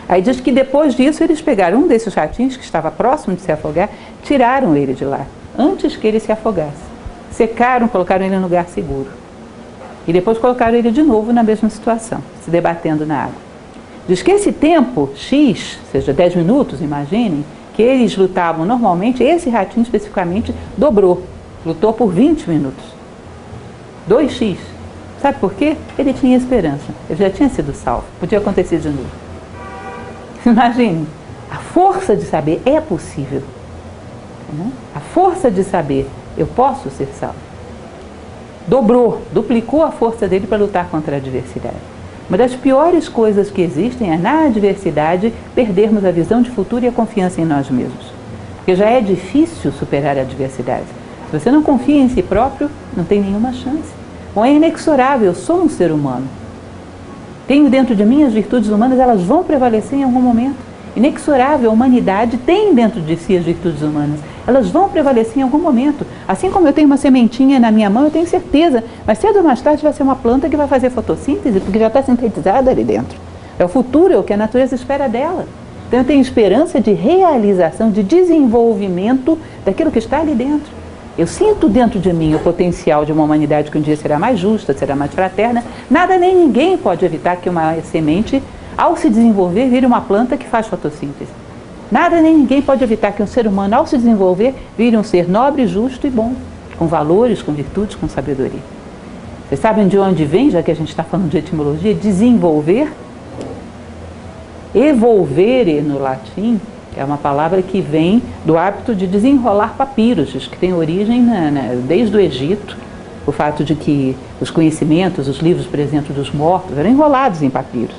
Aí diz que depois disso eles pegaram um desses ratinhos que estava próximo de se afogar, tiraram ele de lá, antes que ele se afogasse. Secaram, colocaram ele em um lugar seguro. E depois colocaram ele de novo na mesma situação, se debatendo na água. Diz que esse tempo X, seja 10 minutos, imaginem, que eles lutavam normalmente, esse ratinho especificamente dobrou, lutou por 20 minutos. 2x. Sabe por quê? Ele tinha esperança, ele já tinha sido salvo, podia acontecer de novo. Imagine, a força de saber é possível. A força de saber, eu posso ser salvo. Dobrou, duplicou a força dele para lutar contra a adversidade. Uma das piores coisas que existem é, na adversidade, perdermos a visão de futuro e a confiança em nós mesmos. Porque já é difícil superar a adversidade. Se você não confia em si próprio, não tem nenhuma chance. Bom, é inexorável, eu sou um ser humano. Tenho dentro de mim as virtudes humanas, elas vão prevalecer em algum momento. Inexorável, a humanidade tem dentro de si as virtudes humanas. Elas vão prevalecer em algum momento. Assim como eu tenho uma sementinha na minha mão, eu tenho certeza, mas cedo ou mais tarde vai ser uma planta que vai fazer fotossíntese, porque já está sintetizada ali dentro. É o futuro, é o que a natureza espera dela. Então eu tenho esperança de realização, de desenvolvimento daquilo que está ali dentro. Eu sinto dentro de mim o potencial de uma humanidade que um dia será mais justa, será mais fraterna. Nada nem ninguém pode evitar que uma semente, ao se desenvolver, vire uma planta que faz fotossíntese. Nada nem ninguém pode evitar que um ser humano, ao se desenvolver, vire um ser nobre, justo e bom, com valores, com virtudes, com sabedoria. Vocês sabem de onde vem, já que a gente está falando de etimologia, desenvolver? Evolvere, no latim, é uma palavra que vem do hábito de desenrolar papiros, que tem origem desde o Egito, o fato de que os conhecimentos, os livros, por exemplo, dos mortos, eram enrolados em papiros.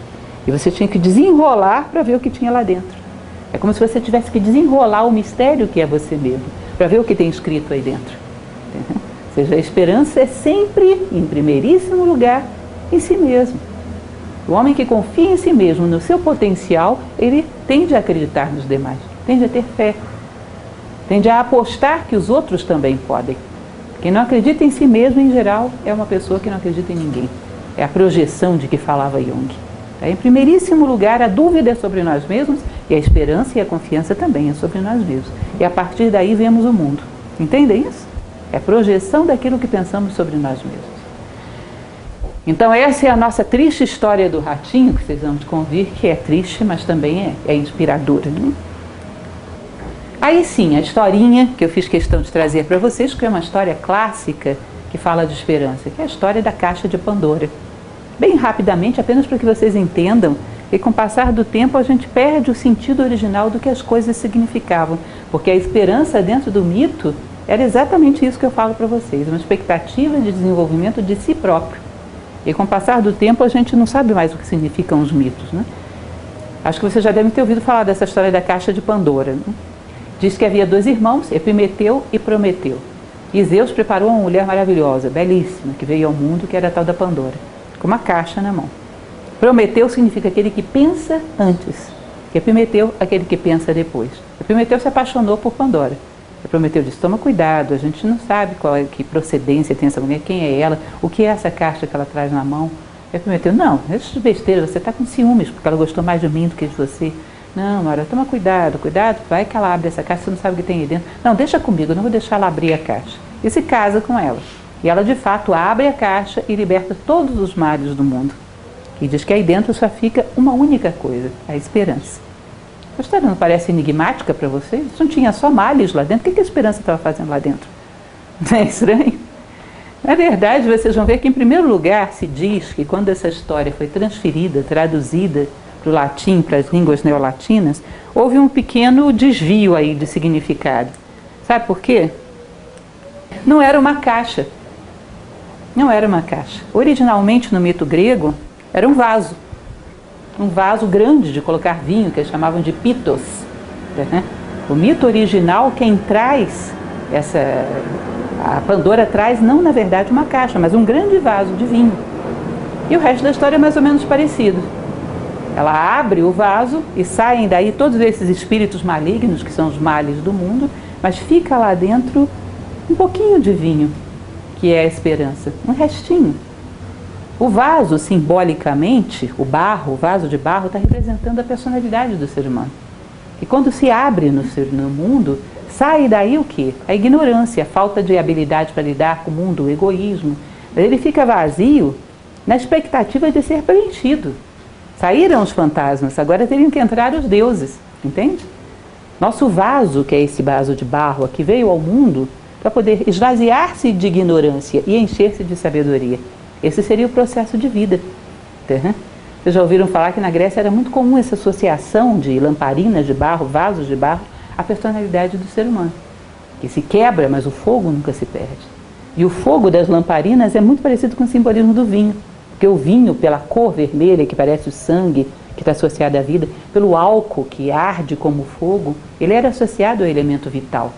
E você tinha que desenrolar para ver o que tinha lá dentro. É como se você tivesse que desenrolar o mistério que é você mesmo, para ver o que tem escrito aí dentro. Ou seja, a esperança é sempre, em primeiríssimo lugar, em si mesmo. O homem que confia em si mesmo, no seu potencial, ele tende a acreditar nos demais, tende a ter fé, tende a apostar que os outros também podem. Quem não acredita em si mesmo, em geral, é uma pessoa que não acredita em ninguém. É a projeção de que falava Jung. Em primeiríssimo lugar, a dúvida é sobre nós mesmos e a esperança e a confiança também é sobre nós mesmos. E a partir daí vemos o mundo. Entendem isso? É a projeção daquilo que pensamos sobre nós mesmos. Então essa é a nossa triste história do ratinho, que vocês vão convir, que é triste, mas também é inspiradora. Né? Aí sim, a historinha que eu fiz questão de trazer para vocês, que é uma história clássica que fala de esperança, que é a história da caixa de Pandora. Bem rapidamente, apenas para que vocês entendam que com o passar do tempo a gente perde o sentido original do que as coisas significavam, porque a esperança dentro do mito era exatamente isso que eu falo para vocês, uma expectativa de desenvolvimento de si próprio. E com o passar do tempo a gente não sabe mais o que significam os mitos, né? Acho que vocês já devem ter ouvido falar dessa história da caixa de Pandora. Né? Diz que havia dois irmãos, Epimeteu e Prometeu. E Zeus preparou uma mulher maravilhosa, belíssima, que veio ao mundo, que era a tal da Pandora, com uma caixa na mão. Prometeu significa aquele que pensa antes, e Epimeteu, aquele que pensa depois. Epimeteu se apaixonou por Pandora. Prometeu disse, toma cuidado, a gente não sabe que procedência tem essa mulher, quem é ela, o que é essa caixa que ela traz na mão. Prometeu, não, essas besteiras, você está com ciúmes, porque ela gostou mais de mim do que de você. Não, Nora, toma cuidado, vai que ela abre essa caixa, você não sabe o que tem aí dentro. Não, deixa comigo, eu não vou deixar ela abrir a caixa. E se casa com ela. E ela, de fato, abre a caixa e liberta todos os males do mundo. E diz que aí dentro só fica uma única coisa, a esperança. A história não parece enigmática para vocês? Não tinha só males lá dentro? O que a esperança estava fazendo lá dentro? Não é estranho? Na verdade, vocês vão ver que, em primeiro lugar, se diz que quando essa história foi transferida, traduzida para o latim, para as línguas neolatinas, houve um pequeno desvio aí de significado. Sabe por quê? Não era uma caixa. Não era uma caixa. Originalmente, no mito grego, era um vaso. Um vaso grande de colocar vinho, que eles chamavam de pitos. Né? O mito original, quem traz a Pandora traz, não na verdade uma caixa, mas um grande vaso de vinho. E o resto da história é mais ou menos parecido. Ela abre o vaso e saem daí todos esses espíritos malignos, que são os males do mundo, mas fica lá dentro um pouquinho de vinho, que é a esperança, um restinho. O vaso, simbolicamente, o vaso de barro, está representando a personalidade do ser humano. E quando se abre no mundo, sai daí o quê? A ignorância, a falta de habilidade para lidar com o mundo, o egoísmo. Ele fica vazio na expectativa de ser preenchido. Saíram os fantasmas, agora teriam que entrar os deuses, entende? Nosso vaso, que é esse vaso de barro aqui, veio ao mundo para poder esvaziar-se de ignorância e encher-se de sabedoria. Esse seria o processo de vida. Vocês já ouviram falar que na Grécia era muito comum essa associação de lamparinas de barro, vasos de barro, à personalidade do ser humano, que se quebra, mas o fogo nunca se perde. E o fogo das lamparinas é muito parecido com o simbolismo do vinho, porque o vinho, pela cor vermelha, que parece o sangue, que está associado à vida, pelo álcool, que arde como fogo, ele era associado ao elemento vital.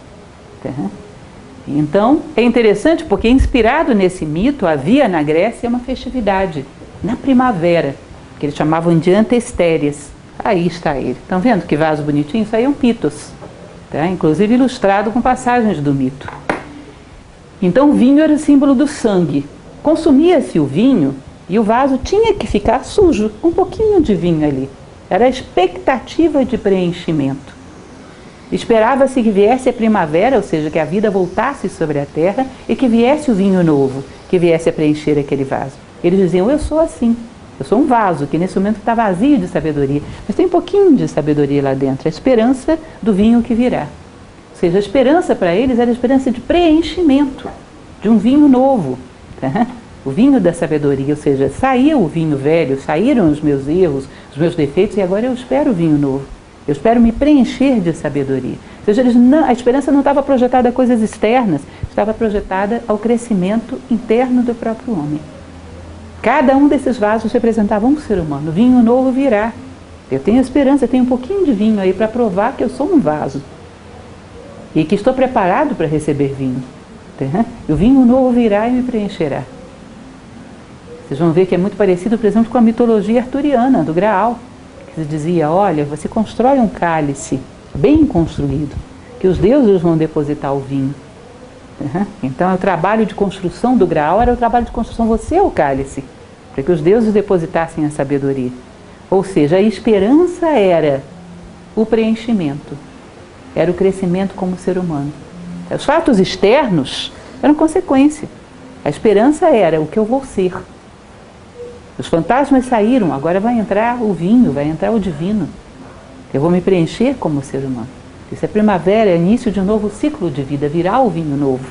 Então, é interessante porque, inspirado nesse mito, havia na Grécia uma festividade, na primavera, que eles chamavam de antestérias. Aí está ele. Estão vendo que vaso bonitinho? Isso aí é um pitos. tá? Inclusive ilustrado com passagens do mito. Então o vinho era símbolo do sangue. Consumia-se o vinho e o vaso tinha que ficar sujo, um pouquinho de vinho ali. Era a expectativa de preenchimento. Esperava-se que viesse a primavera, ou seja, que a vida voltasse sobre a terra e que viesse o vinho novo, que viesse a preencher aquele vaso. Eles diziam, eu sou assim, eu sou um vaso que nesse momento está vazio de sabedoria, mas tem um pouquinho de sabedoria lá dentro, a esperança do vinho que virá. Ou seja, a esperança para eles era a esperança de preenchimento, de um vinho novo, tá? O vinho da sabedoria, ou seja, saiu o vinho velho, saíram os meus erros, os meus defeitos e agora eu espero o vinho novo. Eu espero me preencher de sabedoria. Ou seja, a esperança não estava projetada a coisas externas, estava projetada ao crescimento interno do próprio homem. Cada um desses vasos representava um ser humano. O vinho novo virá. Eu tenho esperança, eu tenho um pouquinho de vinho aí para provar que eu sou um vaso. E que estou preparado para receber vinho. E o vinho novo virá e me preencherá. Vocês vão ver que é muito parecido, por exemplo, com a mitologia arturiana, do Graal. Que se dizia, olha, você constrói um cálice bem construído, que os deuses vão depositar o vinho. Então, o trabalho de construção do Graal era o trabalho de construção, você é o cálice, para que os deuses depositassem a sabedoria. Ou seja, a esperança era o preenchimento, era o crescimento como ser humano. Os fatos externos eram consequência. A esperança era o que eu vou ser. Os fantasmas saíram, agora vai entrar o vinho, vai entrar o divino. Eu vou me preencher como ser humano. Isso é primavera, é início de um novo ciclo de vida, virá o vinho novo.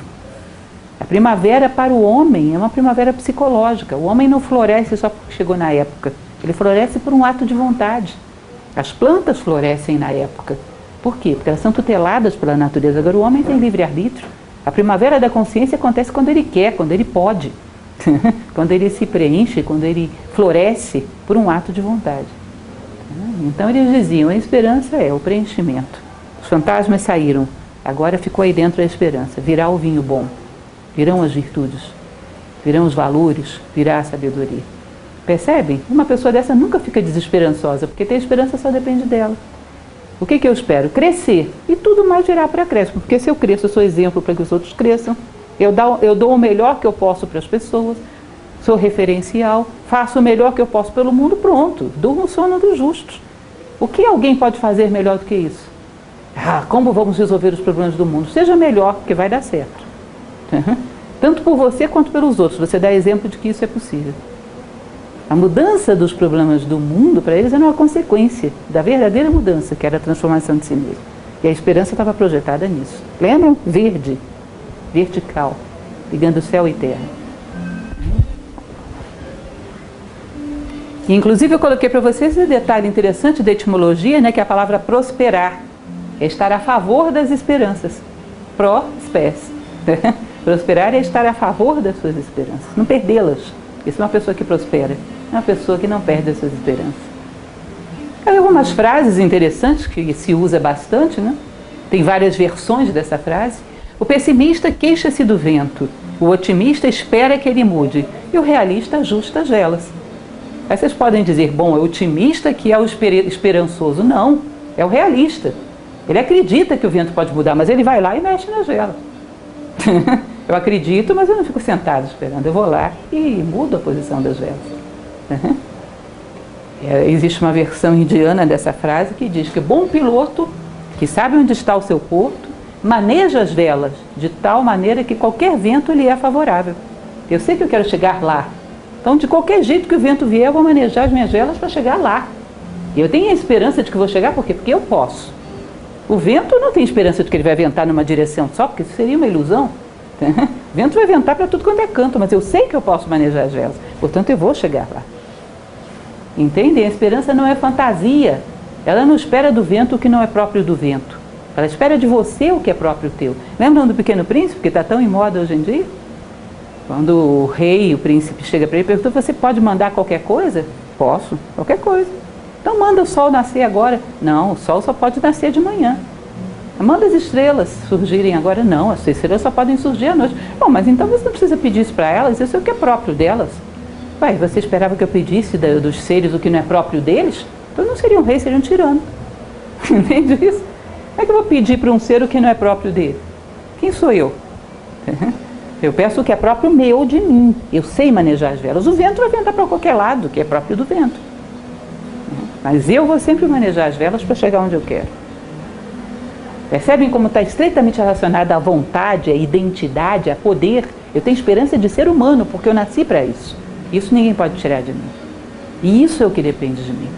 A primavera para o homem é uma primavera psicológica. O homem não floresce só porque chegou na época. Ele floresce por um ato de vontade. As plantas florescem na época. Por quê? Porque elas são tuteladas pela natureza. Agora o homem tem livre-arbítrio. A primavera da consciência acontece quando ele quer, quando ele pode. Quando ele se preenche, quando ele floresce por um ato de vontade. Então eles diziam, a esperança é o preenchimento. Os fantasmas saíram, agora ficou aí dentro a esperança. Virá o vinho bom, virão as virtudes, virão os valores, virá a sabedoria. Percebem? Uma pessoa dessa nunca fica desesperançosa, porque ter esperança só depende dela. O que eu espero? Crescer. E tudo mais virá para crescimento, porque se eu cresço, eu sou exemplo para que os outros cresçam. Eu dou o melhor que eu posso para as pessoas, sou referencial, faço o melhor que eu posso pelo mundo, pronto, durmo o sono dos justos. O que alguém pode fazer melhor do que isso? Como vamos resolver os problemas do mundo? Seja melhor, que vai dar certo. Tanto por você quanto pelos outros, você dá exemplo de que isso é possível. A mudança dos problemas do mundo, para eles, era uma consequência da verdadeira mudança, que era a transformação de si mesmo. E a esperança estava projetada nisso. Lembram? Verde. Vertical, ligando céu e terra. E, inclusive eu coloquei para vocês esse detalhe interessante da etimologia, né, que é a palavra prosperar, é estar a favor das esperanças. Pró-espécie. Prosperar é estar a favor das suas esperanças, não perdê-las. Isso é uma pessoa que prospera, é uma pessoa que não perde as suas esperanças. Há algumas frases interessantes que se usa bastante, né? Tem várias versões dessa frase. O pessimista queixa-se do vento, o otimista espera que ele mude e o realista ajusta as velas. Aí vocês podem dizer, bom, é o otimista que é o esperançoso. Não, é o realista. Ele acredita que o vento pode mudar, mas ele vai lá e mexe nas velas. Eu acredito, mas eu não fico sentado esperando. Eu vou lá e mudo a posição das velas. Existe uma versão indiana dessa frase que diz que bom piloto, que sabe onde está o seu porto, maneja as velas de tal maneira que qualquer vento lhe é favorável. Eu sei que eu quero chegar lá. Então, de qualquer jeito que o vento vier, eu vou manejar as minhas velas para chegar lá. E eu tenho a esperança de que vou chegar, por quê? Porque eu posso. O vento não tem esperança de que ele vai ventar numa direção só, porque isso seria uma ilusão. O vento vai ventar para tudo quanto é canto, mas eu sei que eu posso manejar as velas. Portanto, eu vou chegar lá. Entendem? A esperança não é fantasia. Ela não espera do vento o que não é próprio do vento. Ela espera de você o que é próprio teu. Lembram do Pequeno Príncipe, que está tão em moda hoje em dia? Quando o rei, o príncipe, chega para ele e pergunta, você pode mandar qualquer coisa? Posso, qualquer coisa. Então manda o sol nascer agora. Não, o sol só pode nascer de manhã. Manda as estrelas surgirem agora. Não, as estrelas só podem surgir à noite. Bom, mas então você não precisa pedir isso para elas, isso é o que é próprio delas. Pai, você esperava que eu pedisse dos seres o que não é próprio deles? Então não seria um rei, seria um tirano. Entende isso? Como é que eu vou pedir para um ser o que não é próprio dele? Quem sou eu? Eu peço o que é próprio meu, de mim. Eu sei manejar as velas. O vento vai ventar para qualquer lado, que é próprio do vento. Mas eu vou sempre manejar as velas para chegar onde eu quero. Percebem como está estreitamente relacionado à vontade, à identidade, a poder? Eu tenho esperança de ser humano, porque eu nasci para isso. Isso ninguém pode tirar de mim. E isso é o que depende de mim.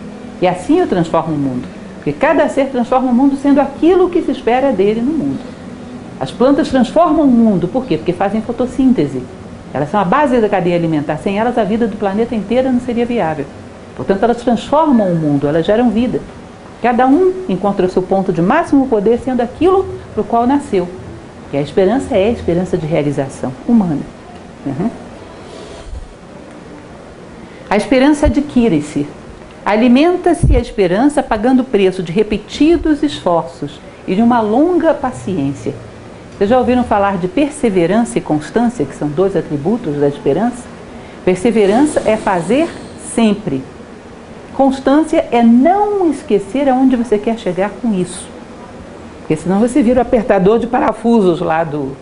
E assim eu transformo o mundo. Porque cada ser transforma o mundo sendo aquilo que se espera dele no mundo. As plantas transformam o mundo, por quê? Porque fazem fotossíntese. Elas são a base da cadeia alimentar. Sem elas, a vida do planeta inteiro não seria viável. Portanto, elas transformam o mundo, elas geram vida. Cada um encontra o seu ponto de máximo poder sendo aquilo para o qual nasceu. E a esperança é a esperança de realização humana. A esperança adquire-se. Alimenta-se a esperança pagando o preço de repetidos esforços e de uma longa paciência. Vocês já ouviram falar de perseverança e constância, que são dois atributos da esperança? Perseverança é fazer sempre. Constância é não esquecer aonde você quer chegar com isso. Porque senão você vira o apertador de parafusos lá do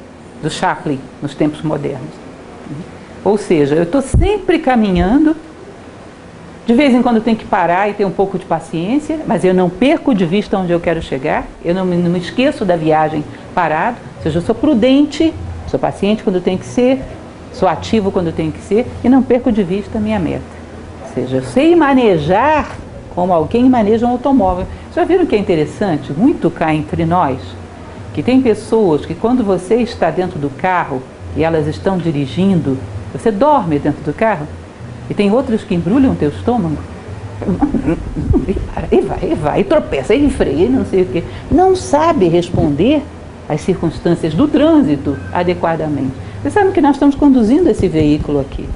Chaplin, nos tempos modernos. Ou seja, eu estou sempre caminhando, de vez em quando eu tenho que parar e ter um pouco de paciência, mas eu não perco de vista onde eu quero chegar, eu não me esqueço da viagem parado, ou seja, eu sou prudente, sou paciente quando eu tenho que ser, sou ativo quando eu tenho que ser e não perco de vista a minha meta. Ou seja, eu sei manejar como alguém maneja um automóvel. Já viram que é interessante? Muito cá entre nós, que tem pessoas que quando você está dentro do carro e elas estão dirigindo, você dorme dentro do carro, e tem outros que embrulham o teu estômago, e vai, e tropeça, e freia, e não sei o quê. Não sabe responder às circunstâncias do trânsito adequadamente. Vocês sabem que nós estamos conduzindo esse veículo aqui.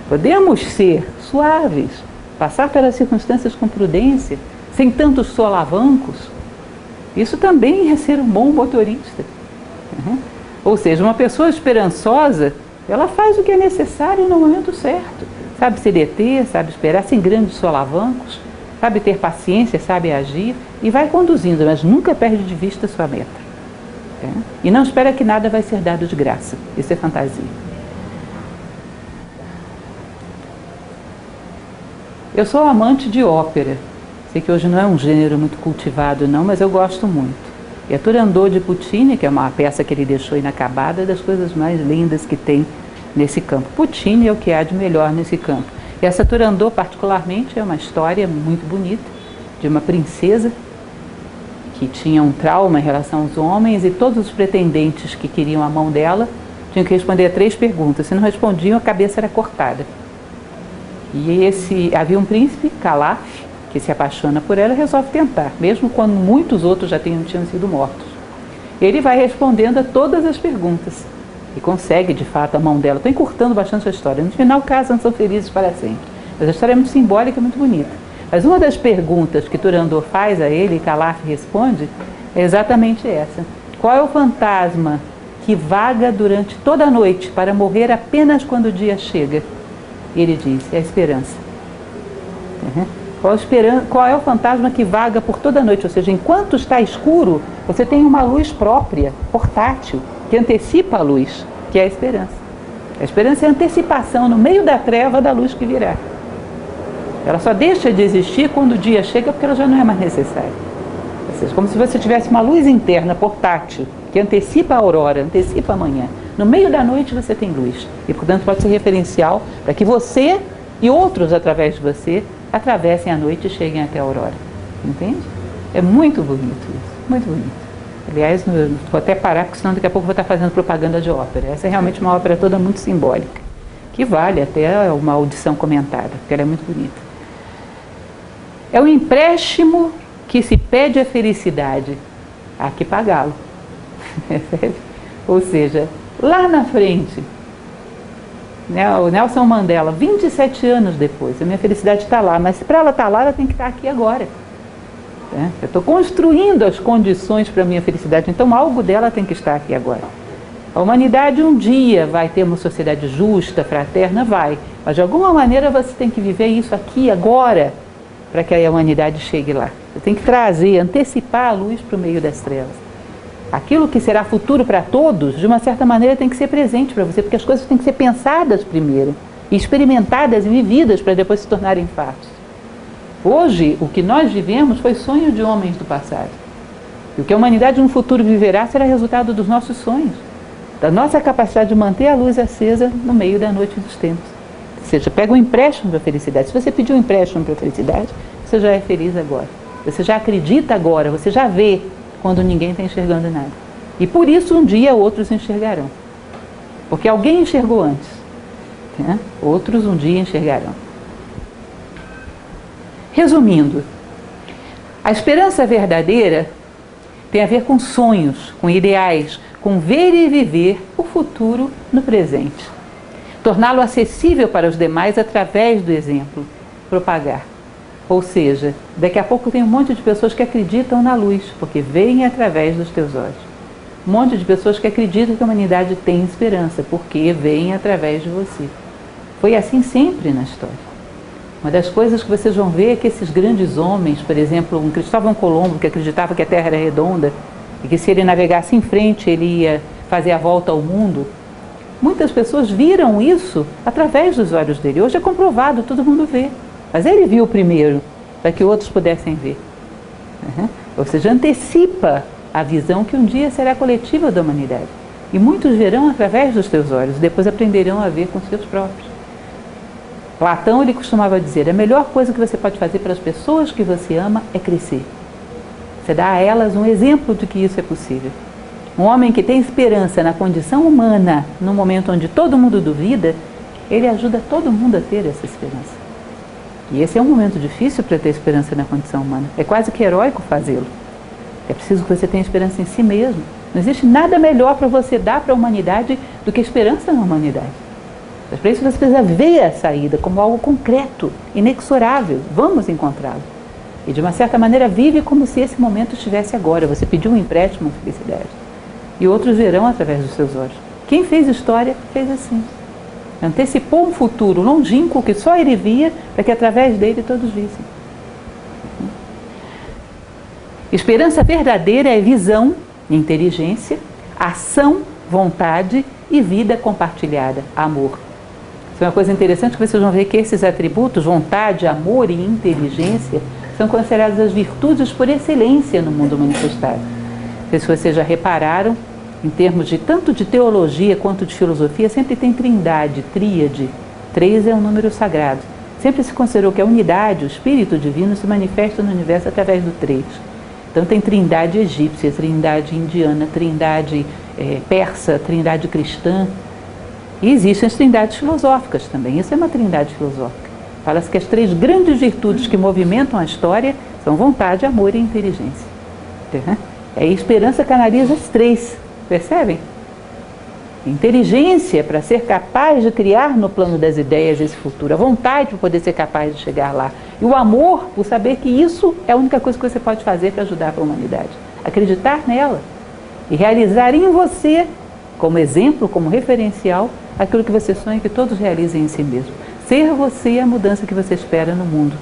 Podemos ser suaves, passar pelas circunstâncias com prudência, sem tantos solavancos. Isso também é ser um bom motorista. Ou seja, uma pessoa esperançosa, ela faz o que é necessário no momento certo. Sabe se deter, sabe esperar, sem grandes solavancos, sabe ter paciência, sabe agir e vai conduzindo, mas nunca perde de vista a sua meta. E não espera que nada vai ser dado de graça. Isso é fantasia. Eu sou amante de ópera. Sei que hoje não é um gênero muito cultivado não, mas eu gosto muito. E a Turandot de Puccini, que é uma peça que ele deixou inacabada, é das coisas mais lindas que tem nesse campo. Puccini é o que há de melhor nesse campo. E essa Turandot, particularmente, é uma história muito bonita, de uma princesa que tinha um trauma em relação aos homens e todos os pretendentes que queriam a mão dela tinham que responder a 3 perguntas. Se não respondiam, a cabeça era cortada. E havia um príncipe, Calaf, que se apaixona por ela e resolve tentar, mesmo quando muitos outros já tinham sido mortos. Ele vai respondendo a todas as perguntas e consegue, de fato, a mão dela. Estou encurtando bastante a história. No final, casam, são felizes para sempre. Mas a história é muito simbólica e muito bonita. Mas uma das perguntas que Turandot faz a ele e Calaf responde é exatamente essa. Qual é o fantasma que vaga durante toda a noite para morrer apenas quando o dia chega? E ele diz, é a esperança. Qual é o fantasma que vaga por toda a noite? Ou seja, enquanto está escuro, você tem uma luz própria, portátil, que antecipa a luz, que é a esperança. A esperança é a antecipação no meio da treva da luz que virá. Ela só deixa de existir quando o dia chega, porque ela já não é mais necessária. Ou seja, como se você tivesse uma luz interna, portátil, que antecipa a aurora, antecipa a manhã. No meio da noite você tem luz. E, portanto, pode ser referencial para que você e outros, através de você, atravessem a noite e cheguem até a aurora. Entende? É muito bonito isso, muito bonito. Aliás, vou até parar, porque senão daqui a pouco vou estar fazendo propaganda de ópera. Essa é realmente uma ópera toda muito simbólica, que vale até uma audição comentada, porque ela é muito bonita. É um empréstimo que se pede a felicidade, há que pagá-lo. Ou seja, lá na frente, o Nelson Mandela, 27 anos depois, a minha felicidade está lá, mas para ela estar lá, ela tem que estar aqui agora. Eu estou construindo as condições para a minha felicidade, então algo dela tem que estar aqui agora. A humanidade um dia vai ter uma sociedade justa, fraterna, vai, mas de alguma maneira você tem que viver isso aqui agora, para que a humanidade chegue lá. Você tem que trazer, antecipar a luz para o meio das trevas. Aquilo que será futuro para todos, de uma certa maneira, tem que ser presente para você, porque as coisas têm que ser pensadas primeiro, e experimentadas e vividas para depois se tornarem fatos. Hoje, o que nós vivemos foi sonho de homens do passado. E o que a humanidade no futuro viverá será resultado dos nossos sonhos, da nossa capacidade de manter a luz acesa no meio da noite dos tempos. Ou seja, pega um empréstimo para a felicidade. Se você pediu um empréstimo para a felicidade, você já é feliz agora. Você já acredita agora, você já vê quando ninguém está enxergando nada. E por isso um dia outros enxergarão. Porque alguém enxergou antes, né? Outros um dia enxergarão. Resumindo, a esperança verdadeira tem a ver com sonhos, com ideais, com ver e viver o futuro no presente. Torná-lo acessível para os demais através do exemplo, propagar. Ou seja, daqui a pouco tem um monte de pessoas que acreditam na luz, porque veem através dos teus olhos. Um monte de pessoas que acreditam que a humanidade tem esperança, porque veem através de você. Foi assim sempre na história. Uma das coisas que vocês vão ver é que esses grandes homens, por exemplo, um Cristóvão Colombo, que acreditava que a Terra era redonda, e que se ele navegasse em frente, ele ia fazer a volta ao mundo, muitas pessoas viram isso através dos olhos dele. Hoje é comprovado, todo mundo vê. Mas ele viu primeiro, para que outros pudessem ver. Ou seja, antecipa a visão que um dia será coletiva da humanidade. E muitos verão através dos teus olhos, depois aprenderão a ver com seus próprios. Platão, ele costumava dizer, a melhor coisa que você pode fazer para as pessoas que você ama é crescer. Você dá a elas um exemplo de que isso é possível. Um homem que tem esperança na condição humana, no momento onde todo mundo duvida, ele ajuda todo mundo a ter essa esperança. E esse é um momento difícil para ter esperança na condição humana. É quase que heróico fazê-lo. É preciso que você tenha esperança em si mesmo. Não existe nada melhor para você dar para a humanidade do que esperança na humanidade. Mas para isso você precisa ver a saída como algo concreto, inexorável. Vamos encontrá-lo. E de uma certa maneira vive como se esse momento estivesse agora. Você pediu um empréstimo de felicidade. E outros verão através dos seus olhos. Quem fez história fez assim. Antecipou um futuro longínquo que só ele via, para que através dele todos vissem. Esperança verdadeira é visão, inteligência, ação, vontade e vida compartilhada, amor. Isso é uma coisa interessante que vocês vão ver que esses atributos, vontade, amor e inteligência, são consideradas as virtudes por excelência no mundo manifestado. Não sei se vocês já repararam, em termos de tanto de teologia quanto de filosofia, sempre tem trindade, tríade. 3 é um número sagrado. Sempre se considerou que a unidade, o Espírito Divino, se manifesta no universo através do 3. Então tem trindade egípcia, trindade indiana, trindade persa, trindade cristã. E existem as trindades filosóficas também. Isso é uma trindade filosófica. Fala-se que as 3 grandes virtudes que movimentam a história são vontade, amor e inteligência. A esperança canaliza as 3. Percebem? Inteligência para ser capaz de criar no plano das ideias esse futuro. A vontade para poder ser capaz de chegar lá. E o amor por saber que isso é a única coisa que você pode fazer para ajudar a humanidade. Acreditar nela. E realizar em você, como exemplo, como referencial, aquilo que você sonha que todos realizem em si mesmo. Ser você a mudança que você espera no mundo.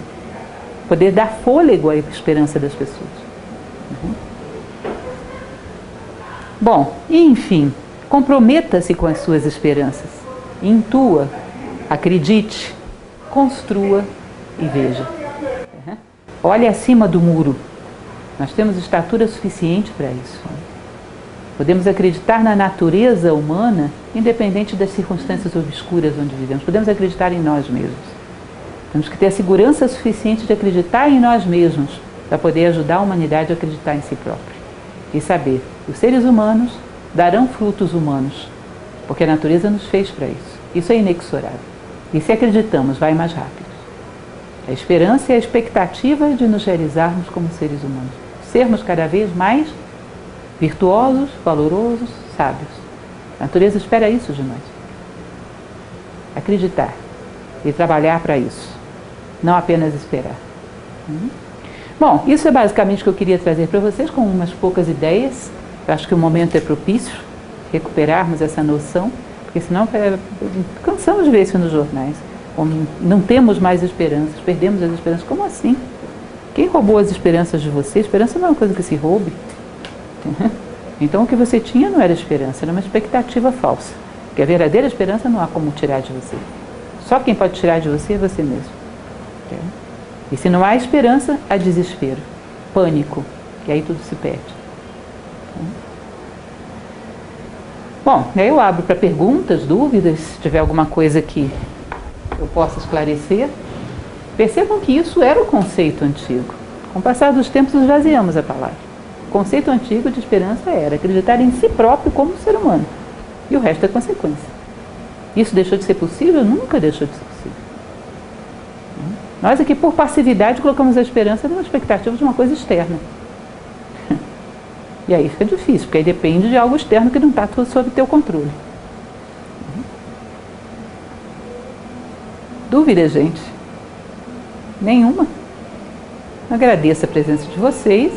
Poder dar fôlego à esperança das pessoas. Bom, e enfim, comprometa-se com as suas esperanças. Intua, acredite, construa e veja. Olhe acima do muro. Nós temos estatura suficiente para isso. Podemos acreditar na natureza humana, independente das circunstâncias obscuras onde vivemos. Podemos acreditar em nós mesmos. Temos que ter a segurança suficiente de acreditar em nós mesmos para poder ajudar a humanidade a acreditar em si própria. E saber, os seres humanos darão frutos humanos, porque a natureza nos fez para isso. Isso é inexorável. E se acreditamos, vai mais rápido. A esperança e a expectativa de nos realizarmos como seres humanos. Sermos cada vez mais virtuosos, valorosos, sábios. A natureza espera isso de nós. Acreditar e trabalhar para isso. Não apenas esperar. Bom, isso é basicamente o que eu queria trazer para vocês, com umas poucas ideias. Eu acho que o momento é propício recuperarmos essa noção, porque senão cansamos de ver isso nos jornais. Não temos mais esperanças, perdemos as esperanças. Como assim? Quem roubou as esperanças de você? Esperança não é uma coisa que se roube. Então o que você tinha não era esperança, era uma expectativa falsa. Porque a verdadeira esperança não há como tirar de você. Só quem pode tirar de você é você mesmo. E se não há esperança, há desespero, pânico, e aí tudo se perde. Bom, aí eu abro para perguntas, dúvidas, se tiver alguma coisa que eu possa esclarecer. Percebam que isso era o conceito antigo. Com o passar dos tempos, esvaziamos a palavra. O conceito antigo de esperança era acreditar em si próprio como ser humano. E o resto é consequência. Isso deixou de ser possível? Nunca deixou de ser possível. Nós aqui, por passividade, colocamos a esperança numa expectativa de uma coisa externa. E aí fica difícil, porque aí depende de algo externo que não está sob teu controle. Dúvida, gente? Nenhuma? Agradeço a presença de vocês.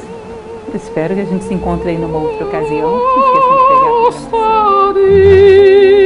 Espero que a gente se encontre aí numa outra ocasião. Não esqueçam de pegar a